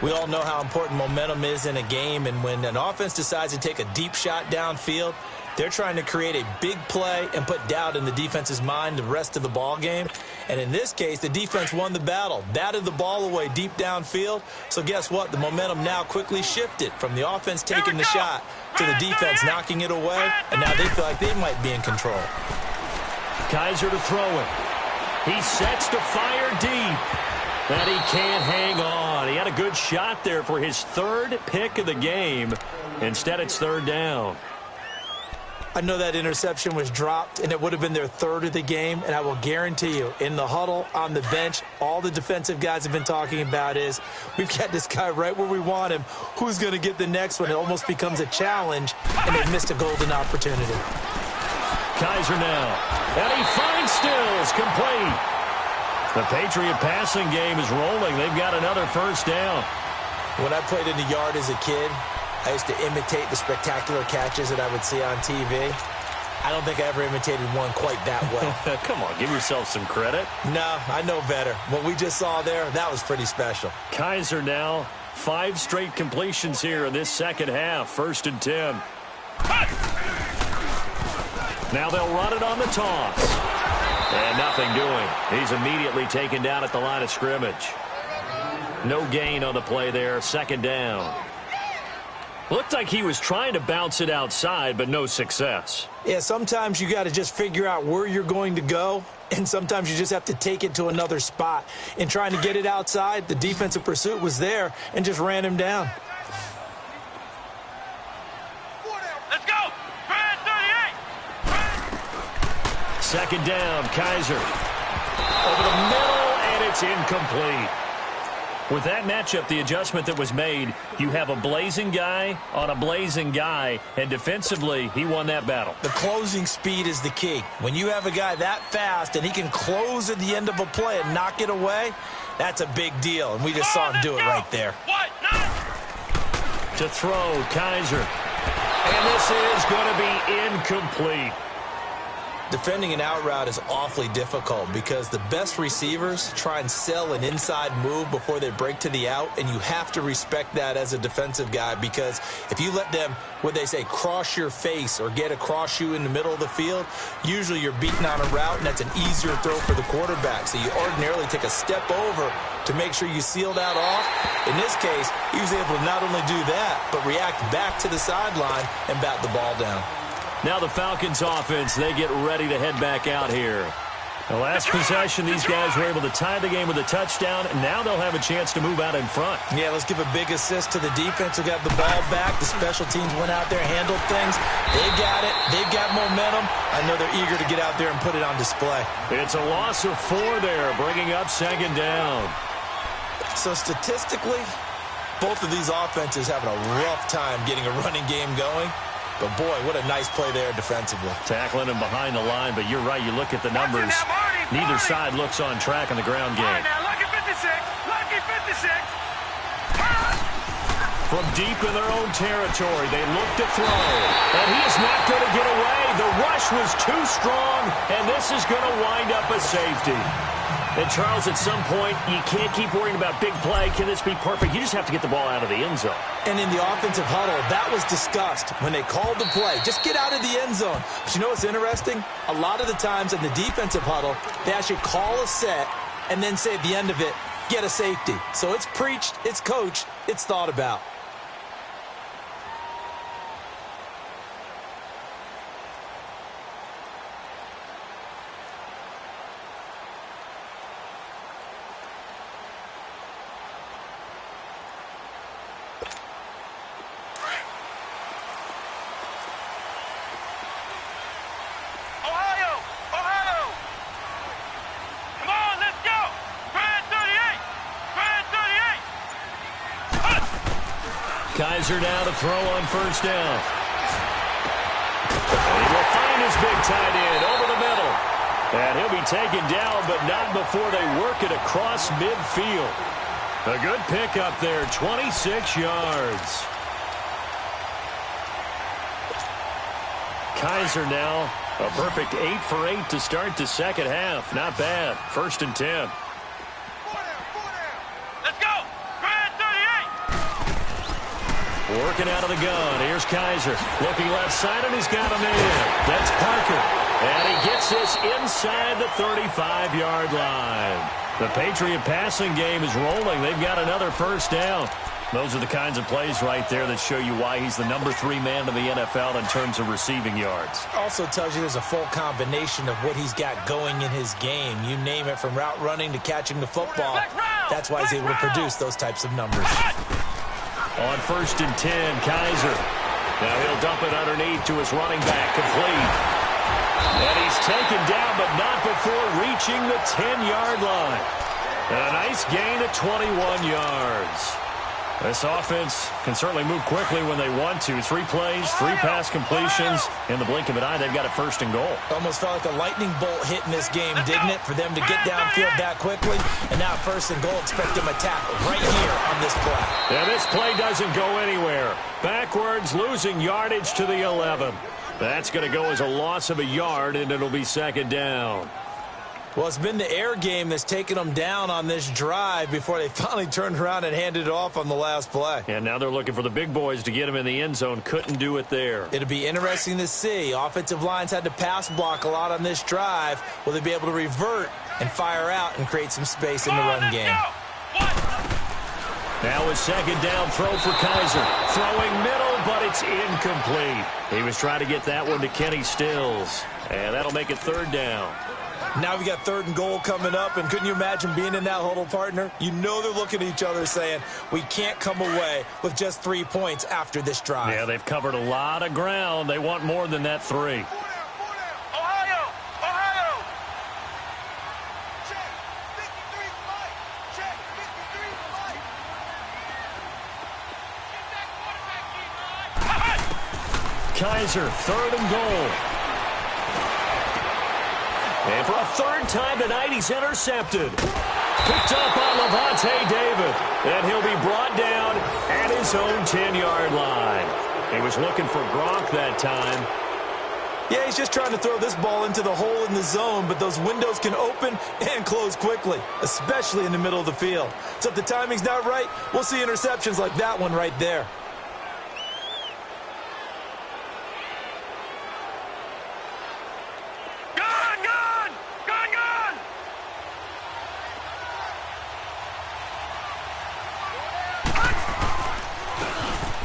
We all know how important momentum is in a game, and when an offense decides to take a deep shot downfield, they're trying to create a big play and put doubt in the defense's mind the rest of the ball game. And in this case, the defense won the battle, batted the ball away deep downfield. So guess what? The momentum now quickly shifted from the offense taking the shot to the defense knocking it away, and now they feel like they might be in control. Kaiser to throw it. He sets to fire deep. And he can't hang on. He had a good shot there for his third pick of the game. Instead, it's third down. I know that interception was dropped, and it would have been their third of the game, and I will guarantee you, in the huddle, on the bench, all the defensive guys have been talking about is, we've got this guy right where we want him. Who's going to get the next one? It almost becomes a challenge, and they've missed a golden opportunity. Kaiser now. And he finds Stills, complete. The Patriot passing game is rolling. They've got another first down. When I played in the yard as a kid, I used to imitate the spectacular catches that I would see on TV. I don't think I ever imitated one quite that well. Come on, give yourself some credit. No, I know better. What we just saw there, that was pretty special. Kaiser now, 5 straight completions here in this second half. 1st and 10. Now they'll run it on the toss. And nothing doing. He's immediately taken down at the line of scrimmage. No gain on the play there. 2nd down. Looked like he was trying to bounce it outside, but no success. Yeah, sometimes you got to just figure out where you're going to go, and sometimes you just have to take it to another spot. In trying to get it outside, the defensive pursuit was there and just ran him down. Let's go! 2nd down, Kaiser. Over the middle, and it's incomplete. With that matchup, the adjustment that was made, you have a blazing guy on a blazing guy, and defensively, he won that battle. The closing speed is the key. When you have a guy that fast and he can close at the end of a play and knock it away, that's a big deal, and we just saw him do it right there. To throw, Kaiser. And this is going to be incomplete. Defending an out route is awfully difficult because the best receivers try and sell an inside move before they break to the out, and you have to respect that as a defensive guy, because if you let them, what they say, cross your face or get across you in the middle of the field, usually you're beaten on a route, and that's an easier throw for the quarterback. So you ordinarily take a step over to make sure you seal that off. In this case, he was able to not only do that, but react back to the sideline and bat the ball down. Now the Falcons offense, they get ready to head back out here. The last possession, these guys were able to tie the game with a touchdown, and now they'll have a chance to move out in front. Yeah, let's give a big assist to the defense who got the ball back. The special teams went out there, handled things. They got it. They've got momentum. I know they're eager to get out there and put it on display. It's a loss of 4 there, bringing up 2nd down. So statistically, both of these offenses having a rough time getting a running game going. But, boy, what a nice play there defensively. Tackling him behind the line, but you're right. You look at the numbers. Neither side looks on track in the ground game. Lucky 56. Lucky 56. From deep in their own territory, they look to throw. And he is not going to get away. The rush was too strong, and this is going to wind up a safety. And, Charles, at some point, you can't keep worrying about big play. Can this be perfect? You just have to get the ball out of the end zone. And in the offensive huddle, that was discussed when they called the play. Just get out of the end zone. But you know what's interesting? A lot of the times in the defensive huddle, they actually call a set and then say at the end of it, get a safety. So it's preached, it's coached, it's thought about. Kaiser now to throw on 1st down. And he will find his big tight end over the middle. And he'll be taken down, but not before they work it across midfield. A good pickup there, 26 yards. Kaiser now, a perfect 8 for 8 to start the second half. Not bad. 1st and 10. Let's go. 38. working out of the gun. Here's Kaiser. Looking left side, and he's got a man. That's Parker. And he gets this inside the 35-yard line. The Patriot passing game is rolling. They've got another first down. Those are the kinds of plays right there that show you why he's the number 3 man in the NFL in terms of receiving yards. Also tells you there's a full combination of what he's got going in his game. You name it, from route running to catching the football. That's why he's able to produce those types of numbers. On 1st and 10, Kaiser. Now he'll dump it underneath to his running back, complete. And he's taken down, but not before reaching the 10-yard line. And a nice gain of 21 yards. This offense can certainly move quickly when they want to. 3 plays, 3 pass completions. In the blink of an eye, they've got a 1st and goal. Almost felt like a lightning bolt hit in this game, didn't it? For them to get downfield that quickly. And now 1st and goal, expect them to tackle right here on this play. Yeah, this play doesn't go anywhere. Backwards, losing yardage to the 11. That's going to go as a loss of a yard, and it'll be 2nd down. Well, it's been the air game that's taken them down on this drive before they finally turned around and handed it off on the last play. And now they're looking for the big boys to get him in the end zone. Couldn't do it there. It'll be interesting to see. Offensive lines had to pass block a lot on this drive. Will they be able to revert and fire out and create some space in the run game? Now a 2nd down throw for Kaiser. Throwing middle, but it's incomplete. He was trying to get that one to Kenny Stills. And that'll make it 3rd down. Now we got 3rd and goal coming up, and couldn't you imagine being in that huddle, partner? You know they're looking at each other saying, we can't come away with just 3 points after this drive. Yeah, they've covered a lot of ground. They want more than that 3. Ohio! Ohio! Check. 53 flight. Check. 53 flight. Get that quarterback, Kaiser, 3rd and goal. And for a 3rd time tonight, he's intercepted. Picked up on Levante David. And he'll be brought down at his own 10-yard line. He was looking for Gronk that time. Yeah, he's just trying to throw this ball into the hole in the zone, but those windows can open and close quickly, especially in the middle of the field. So if the timing's not right, we'll see interceptions like that one right there.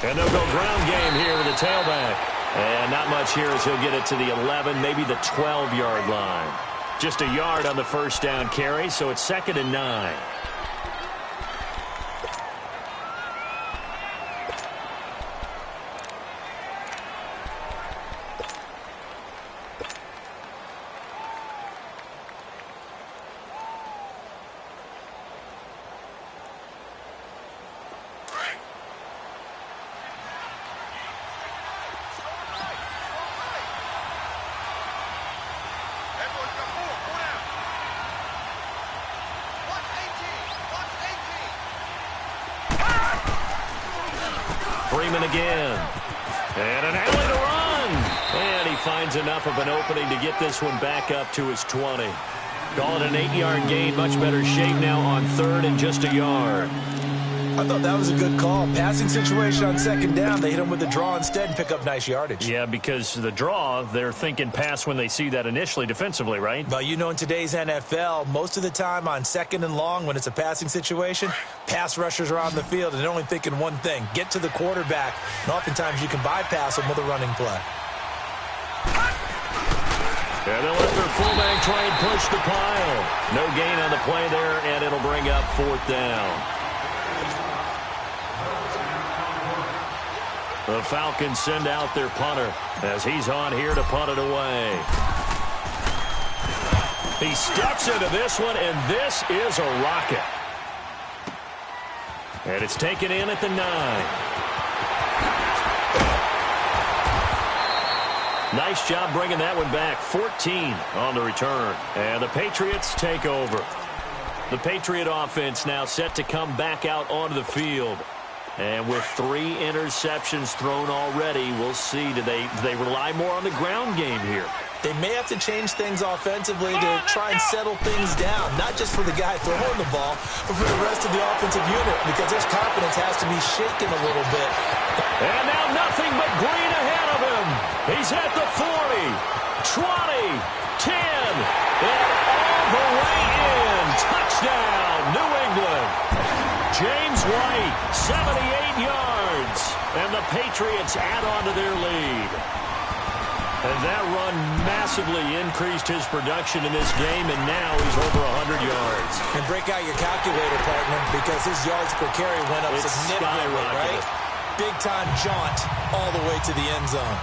And they'll go ground game here with the tailback. And not much here as he'll get it to the 11, maybe the 12-yard line. Just a yard on the 1st down carry, so it's 2nd and 9. Freeman again. And an alley to run. And he finds enough of an opening to get this one back up to his 20. Call it an 8-yard gain. Much better shape now on 3rd and just a yard. I thought that was a good call. Passing situation on 2nd down. They hit him with the draw instead and pick up nice yardage. Yeah, because the draw, they're thinking pass when they see that initially defensively, right? But you know, in today's NFL, most of the time on 2nd and long, when it's a passing situation, pass rushers are on the field and they're only thinking one thing, get to the quarterback. And oftentimes you can bypass them with a running play. And they'll let their fullback try and push the pile. No gain on the play there, and it'll bring up 4th down. The Falcons send out their punter as he's on here to punt it away. He steps into this one, and this is a rocket. And it's taken in at the 9. Nice job bringing that one back. 14 on the return. And the Patriots take over. The Patriot offense now set to come back out onto the field. And with 3 interceptions thrown already, we'll see. Do they rely more on the ground game here? They may have to change things offensively to try and settle things down, not just for the guy throwing the ball, but for the rest of the offensive unit, because their confidence has to be shaken a little bit. And now nothing but green ahead of him. He's at the 40, 20, 10, and all the way in. Touchdown, New England. James White, 78 yards. And the Patriots add on to their lead. And that run massively increased his production in this game, and now he's over 100 yards. And break out your calculator, partner, because his yards per carry went up significantly, right? Big-time jaunt all the way to the end zone.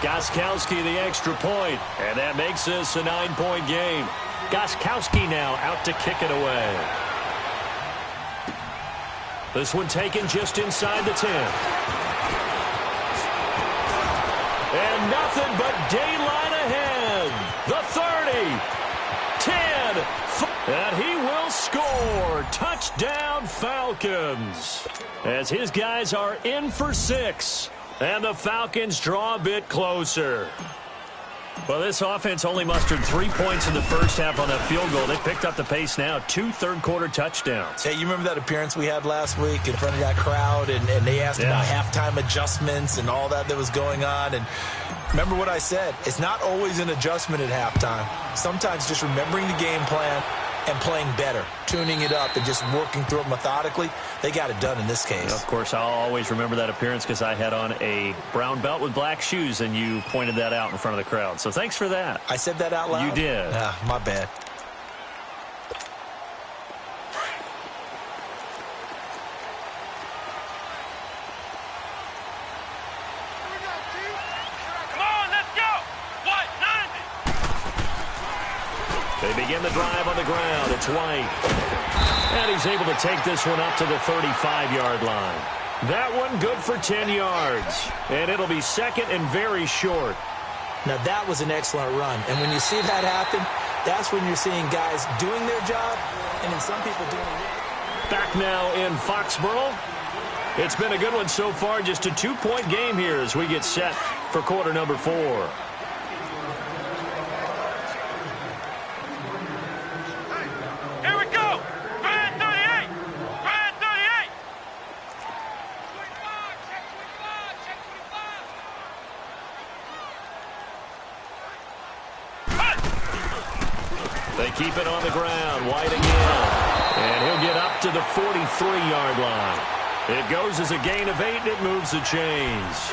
Gostkowski the extra point, and that makes this a 9-point game. Gostkowski now out to kick it away. This one taken just inside the 10. And nothing but daylight ahead. The 30, 10, and he will score. Touchdown, Falcons. As his guys are in for 6, and the Falcons draw a bit closer. Well, this offense only mustered 3 points in the first half on that field goal. They picked up the pace now. 2 third-quarter touchdowns. Hey, you remember that appearance we had last week in front of that crowd, and they asked about halftime adjustments and all that was going on. And remember what I said. It's not always an adjustment at halftime. Sometimes just remembering the game plan and playing better, tuning it up and just working through it methodically. They got it done in this case. Of course, I'll always remember that appearance because I had on a brown belt with black shoes, and you pointed that out in front of the crowd. So thanks for that. I said that out loud? You did. My bad. They begin the drive on the ground. It's White. And he's able to take this one up to the 35-yard line. That one good for 10 yards. And it'll be second and very short. Now, that was an excellent run. And when you see that happen, that's when you're seeing guys doing their job and then some people doing it. Back now in Foxborough. It's been a good one so far. Just a 2-point game here as we get set for quarter number 4. They keep it on the ground. White again. And he'll get up to the 43-yard line. It goes as a gain of 8, and it moves the chains.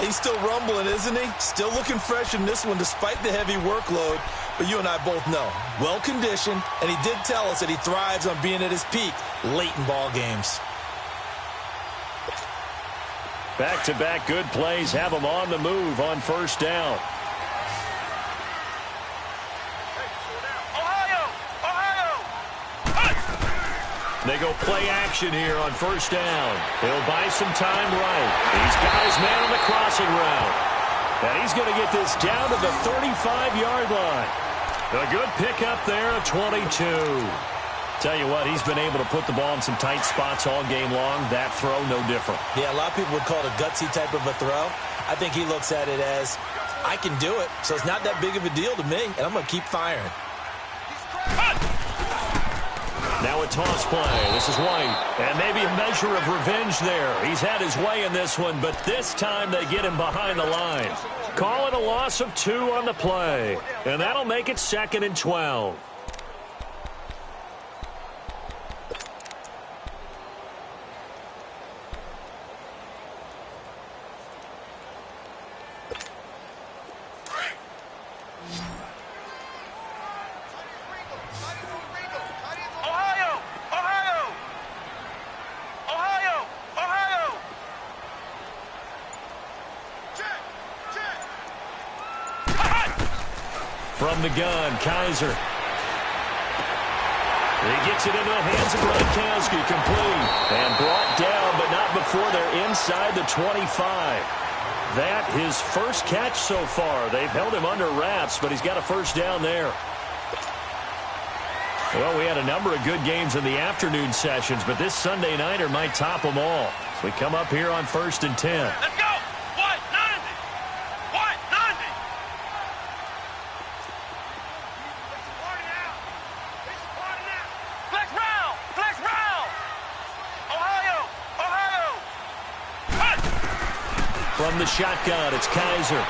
He's still rumbling, isn't he? Still looking fresh in this one despite the heavy workload. But you and I both know, well-conditioned, and he did tell us that he thrives on being at his peak late in ball games. Back-to-back good plays have him on the move on first down. They go play action here on first down. He'll buy some time right. He's got his man on the crossing route. And he's going to get this down to the 35-yard line. A good pickup there at 22. Tell you what, he's been able to put the ball in some tight spots all game long. That throw, no different. Yeah, a lot of people would call it a gutsy type of a throw. I think he looks at it as, I can do it, so it's not that big of a deal to me, and I'm going to keep firing. Now a toss play. This is White. And maybe a measure of revenge there. He's had his way in this one, but this time they get him behind the line. Call it a loss of 2 on the play. And that'll make it 2nd and 12. From the gun, Kaiser. He gets it into the hands of Gronkowski, complete. And brought down, but not before they're inside the 25. That his first catch so far. They've held him under wraps, but he's got a first down there. Well, we had a number of good games in the afternoon sessions, but this Sunday nighter might top them all. So we come up here on 1st and 10. Let's go! What? 90! What? 90! Flex round! Flex round! Ohio! Ohio! Cut! from the shotgun. It's Kaiser.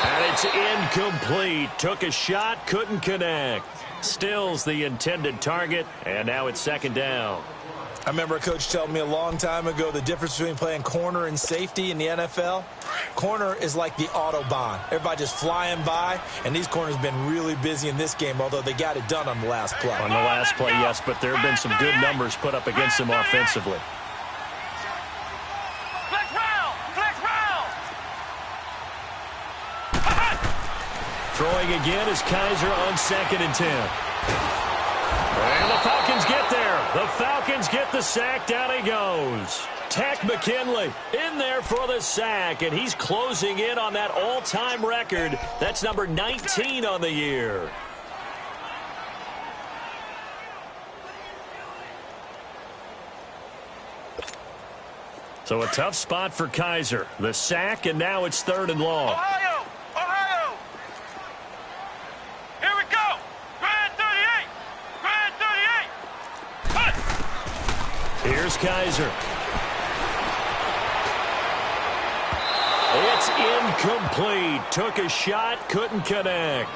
And it's incomplete. Took a shot, couldn't connect. Still's the intended target, and now it's second down. I remember a coach telling me a long time ago the difference between playing corner and safety in the NFL. Corner is like the Autobahn. Everybody just flying by, and these corners have been really busy in this game, although they got it done on the last play. On the last play, yes, but there have been some good numbers put up against them offensively. Flex round! Flex round! Throwing again is Kaiser on 2nd and 10. And the Falcons get there. The Falcons get the sack. Down he goes. Tech McKinley in there for the sack, and he's closing in on that all-time record. That's number 19 on the year. So a tough spot for Kaiser. The sack, and now it's 3rd and long. Ohio! Ohio! Here we go! Grand 38! Grand 38! Cut! Here's Kaiser. It's incomplete. Took a shot, couldn't connect.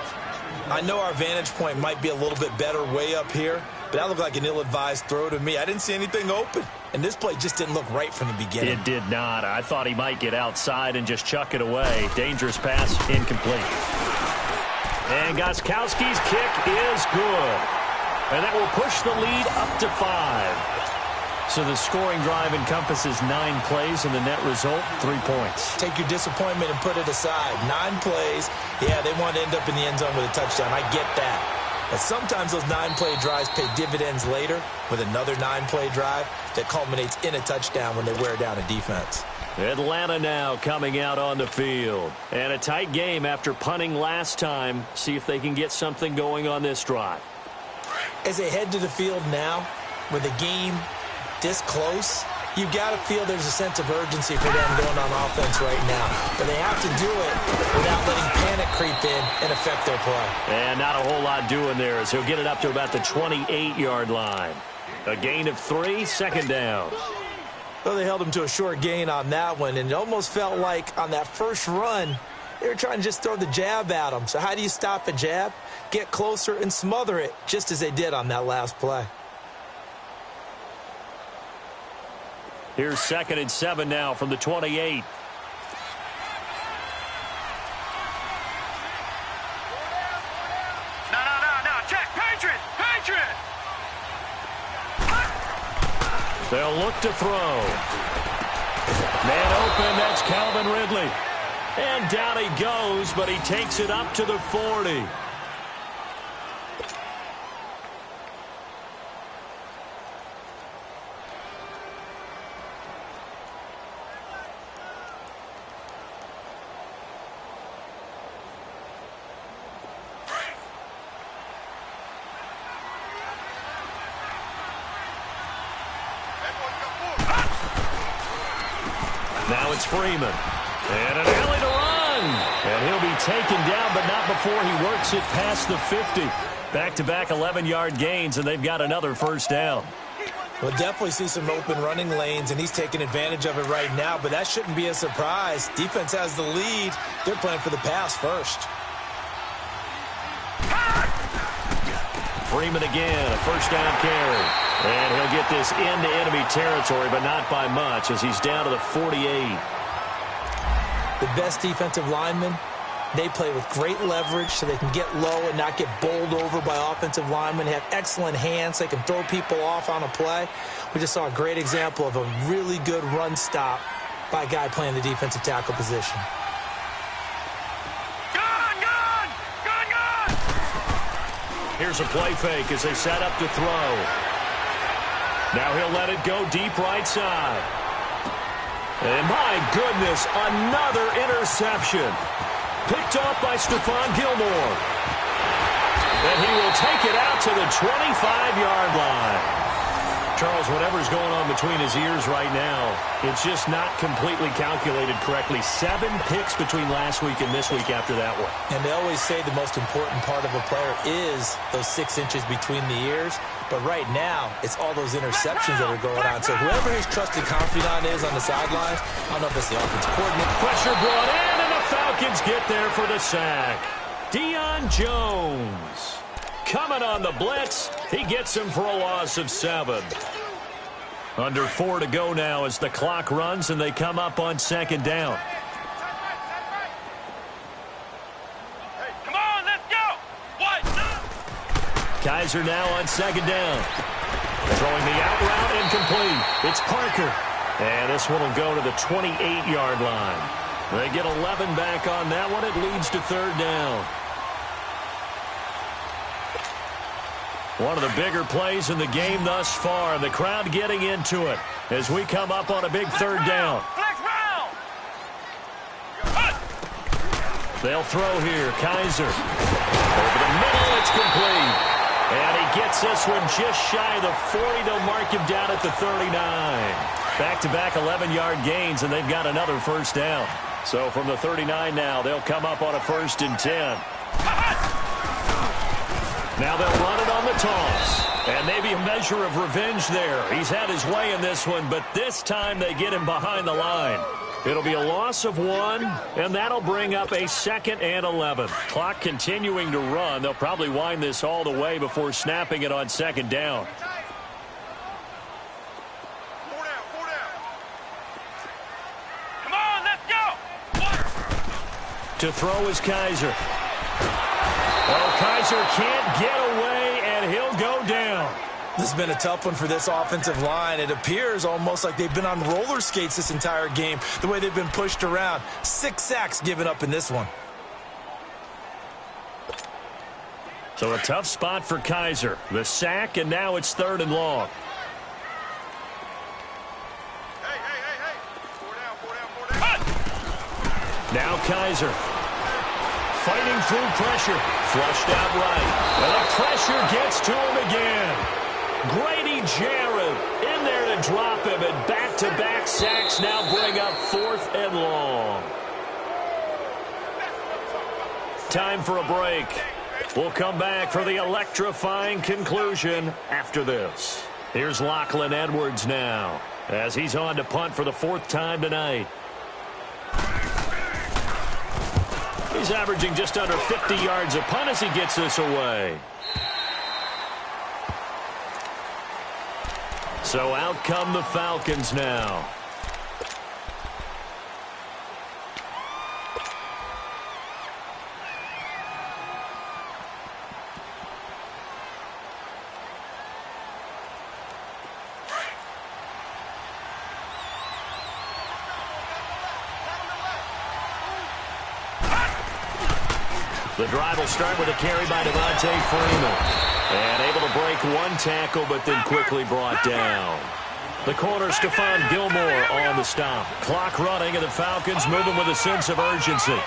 I know our vantage point might be a little bit better way up here, but that looked like an ill-advised throw to me. I didn't see anything open, and this play just didn't look right from the beginning. It did not. I thought he might get outside and just chuck it away. Dangerous pass, incomplete. And Gostkowski's kick is good. And that will push the lead up to 5. So the scoring drive encompasses 9 plays, and the net result, 3 points. Take your disappointment and put it aside. 9 plays. Yeah, they want to end up in the end zone with a touchdown. I get that. But sometimes those 9-play drives pay dividends later with another 9-play drive that culminates in a touchdown when they wear down a defense. Atlanta now coming out on the field. And a tight game after punting last time. See if they can get something going on this drive. As they head to the field now, with the game this close, you've got to feel there's a sense of urgency for them going on offense right now. But they have to do it without letting panic creep in and affect their play. And not a whole lot doing there as he'll get it up to about the 28-yard line. A gain of 3, second down. Well, they held him to a short gain on that one, and it almost felt like on that first run, they were trying to just throw the jab at him. So how do you stop a jab? Get closer and smother it, just as they did on that last play. Here's 2nd and 7 now from the 28. No, check, Patriot! Patriot! They'll look to throw. Man open, that's Calvin Ridley. And down he goes, but he takes it up to the 40. Now it's Freeman. And an alley to run. And he'll be taken down, but not before he works it past the 50. Back-to-back 11-yard gains, and they've got another first down. We'll definitely see some open running lanes, and he's taking advantage of it right now, but that shouldn't be a surprise. Defense has the lead. They're playing for the pass first. Freeman again, a first down carry. And he'll get this into enemy territory, but not by much as he's down to the 48. The best defensive linemen, they play with great leverage so they can get low and not get bowled over by offensive linemen. They have excellent hands. They can throw people off on a play. We just saw a great example of a really good run stop by a guy playing the defensive tackle position. Here's a play fake as they set up to throw. Now he'll let it go deep right side. And my goodness, another interception. Picked off by Stephon Gilmore. And he will take it out to the 25-yard line. Charles, whatever's going on between his ears right now, it's just not completely calculated correctly. 7 picks between last week and this week after that one. And they always say the most important part of a player is those 6 inches between the ears. But right now, it's all those interceptions that are going on. So whoever his trusted confidant is on the sidelines, I don't know if it's the offensive coordinator. Pressure brought in, and the Falcons get there for the sack. Deion Jones coming on the blitz. He gets him for a loss of 7. Under 4 to go now as the clock runs, and they come up on 2nd down. Hey, come on, let's go. What? Kaiser now on 2nd down. Throwing the out route, incomplete. It's Parker. And this one will go to the 28-yard line. They get 11 back on that one. It leads to 3rd down. One of the bigger plays in the game thus far. The crowd getting into it as we come up on a big 3rd down. They'll throw here. Kaiser. Over the middle, it's complete. And he gets this one just shy of the 40. They'll mark him down at the 39. Back-to-back 11-yard gains, and they've got another 1st down. So from the 39 now, they'll come up on a 1st and 10. Now they'll run it on the toss. And maybe a measure of revenge there. He's had his way in this one, but this time they get him behind the line. It'll be a loss of 1, and that'll bring up a 2nd and 11. Clock continuing to run. They'll probably wind this all the way before snapping it on 2nd down. Come on, let's go. To throw is Kaiser. Oh, Kaiser can't get away, and he'll go down. This has been a tough one for this offensive line. It appears almost like they've been on roller skates this entire game, the way they've been pushed around. 6 sacks given up in this one. So a tough spot for Kaiser. The sack, and now it's 3rd and long. Hey. 4 down. Now Kaiser. Fighting through pressure. Flushed out right. And the pressure gets to him again. Grady Jarrett in there to drop him, and back-to-back sacks now bring up 4th and long. Time for a break. We'll come back for the electrifying conclusion after this. Here's Lachlan Edwards now as he's on to punt for the 4th time tonight. He's averaging just under 50 yards a punt as he gets this away. So out come the Falcons now. The drive will start with a carry by Devontae Freeman. And able to break 1 tackle, but then quickly brought down. The corner, Stephon Gilmore, on the stop. Clock running, and the Falcons moving with a sense of urgency.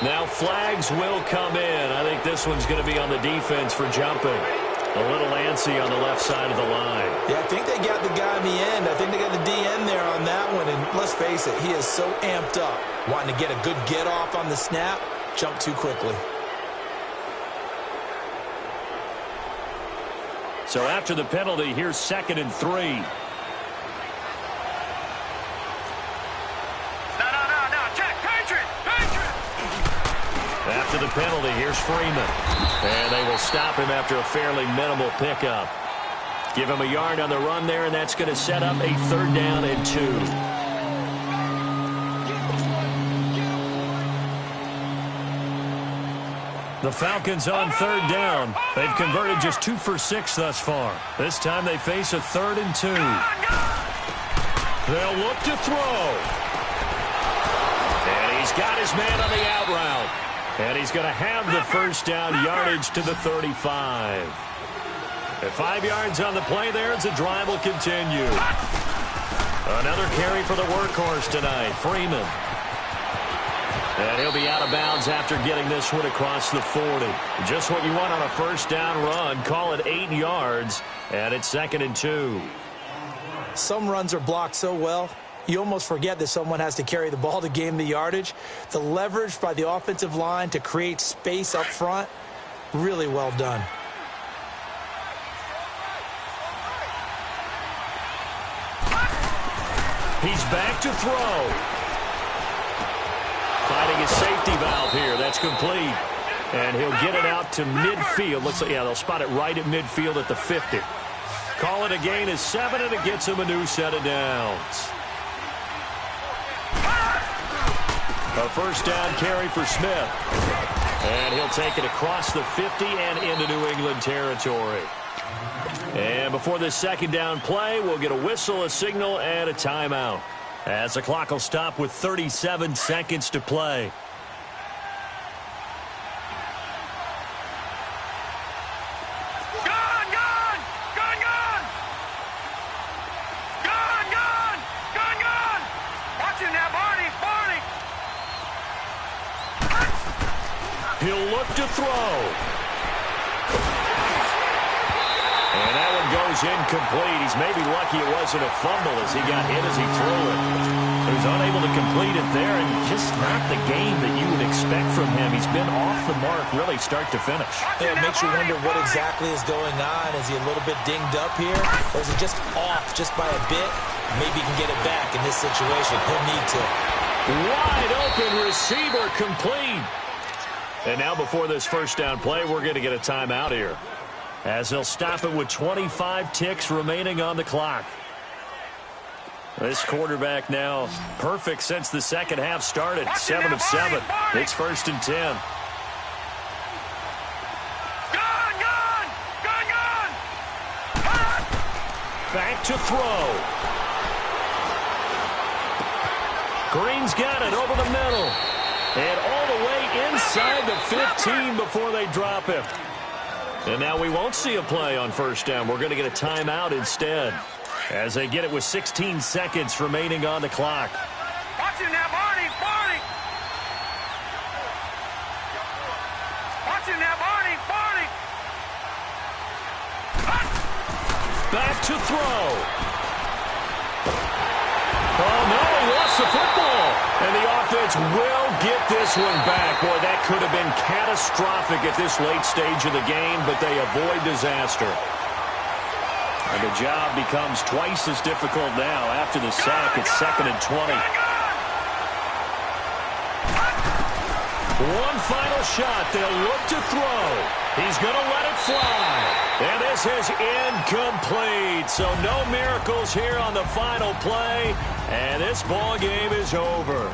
Now flags will come in. I think this one's going to be on the defense for jumping. A little antsy on the left side of the line. Yeah, I think they got the guy in the end. I think they got the DN there on that one. And let's face it, he is so amped up. Wanting to get a good get-off on the snap, jump too quickly. So after the penalty, here's 2nd and 3. No. Check. Patriot. After the penalty, here's Freeman. And they will stop him after a fairly minimal pickup. Give him a yard on the run there, and that's going to set up a 3rd down and 2. The Falcons on 3rd down. They've converted just 2 for 6 thus far. This time they face a 3rd and 2. They'll look to throw. And he's got his man on the out route. And he's going to have the 1st down, yardage to the 35. At 5 yards on the play there as the drive will continue. Another carry for the workhorse tonight, Freeman. And he'll be out of bounds after getting this one across the 40. Just what you want on a first down run. Call it 8 yards, and it's 2nd and 2. Some runs are blocked so well, you almost forget that someone has to carry the ball to gain the yardage. The leverage by the offensive line to create space up front, really well done. He's back to throw. Finding his safety valve here. That's complete. And he'll get it out to midfield. Looks like, yeah, they'll spot it right at midfield at the 50. Call it a gain of 7, and it gets him a new set of downs. A first down carry for Smith. And he'll take it across the 50 and into New England territory. And before this second down play, we'll get a whistle, a signal, and a timeout, as the clock will stop with 37 seconds to play. Gone, gone! Gone, gone! Gone, gone! Gone, gone! Watch him now, Barney! Barney! He'll look to throw. And that one goes incomplete. He's maybe lucky it wasn't a fumble as he got hit as he threw it. He was unable to complete it there, and just not the game that you would expect from him. He's been off the mark really start to finish. Yeah, it makes you wonder what exactly is going on. Is he a little bit dinged up here? Or is he just off just by a bit? Maybe he can get it back in this situation. He'll need to. Wide open receiver complete. And now before this first down play, we're going to get a timeout here, as they'll stop it with 25 ticks remaining on the clock. This quarterback now perfect since the second half started. 7 of 7. It's 1st and 10. Gone, gone! Gone, gone! Back to throw. Green's got it over the middle. And all the way inside the 15 before they drop him. And now we won't see a play on first down. We're going to get a timeout instead, as they get it with 16 seconds remaining on the clock. Watch him now, Barney! Barney! Watch him now, Barney! Barney! Back to throw. Oh, no, he lost the football. And the offense will get this one back. Boy, that could have been catastrophic at this late stage of the game, but they avoid disaster. And the job becomes twice as difficult now after the sack. It's 2nd and 20. One final shot. They'll look to throw. He's going to let it fly. And this is incomplete. So no miracles here on the final play. And this ball game is over.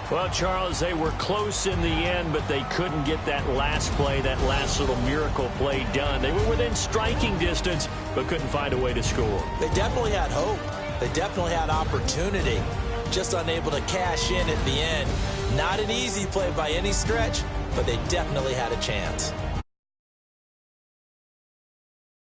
Well, Charles, they were close in the end, but they couldn't get that last play, that last little miracle play done. They were within striking distance, but couldn't find a way to score. They definitely had hope. They definitely had opportunity. Just unable to cash in at the end. Not an easy play by any stretch, but they definitely had a chance.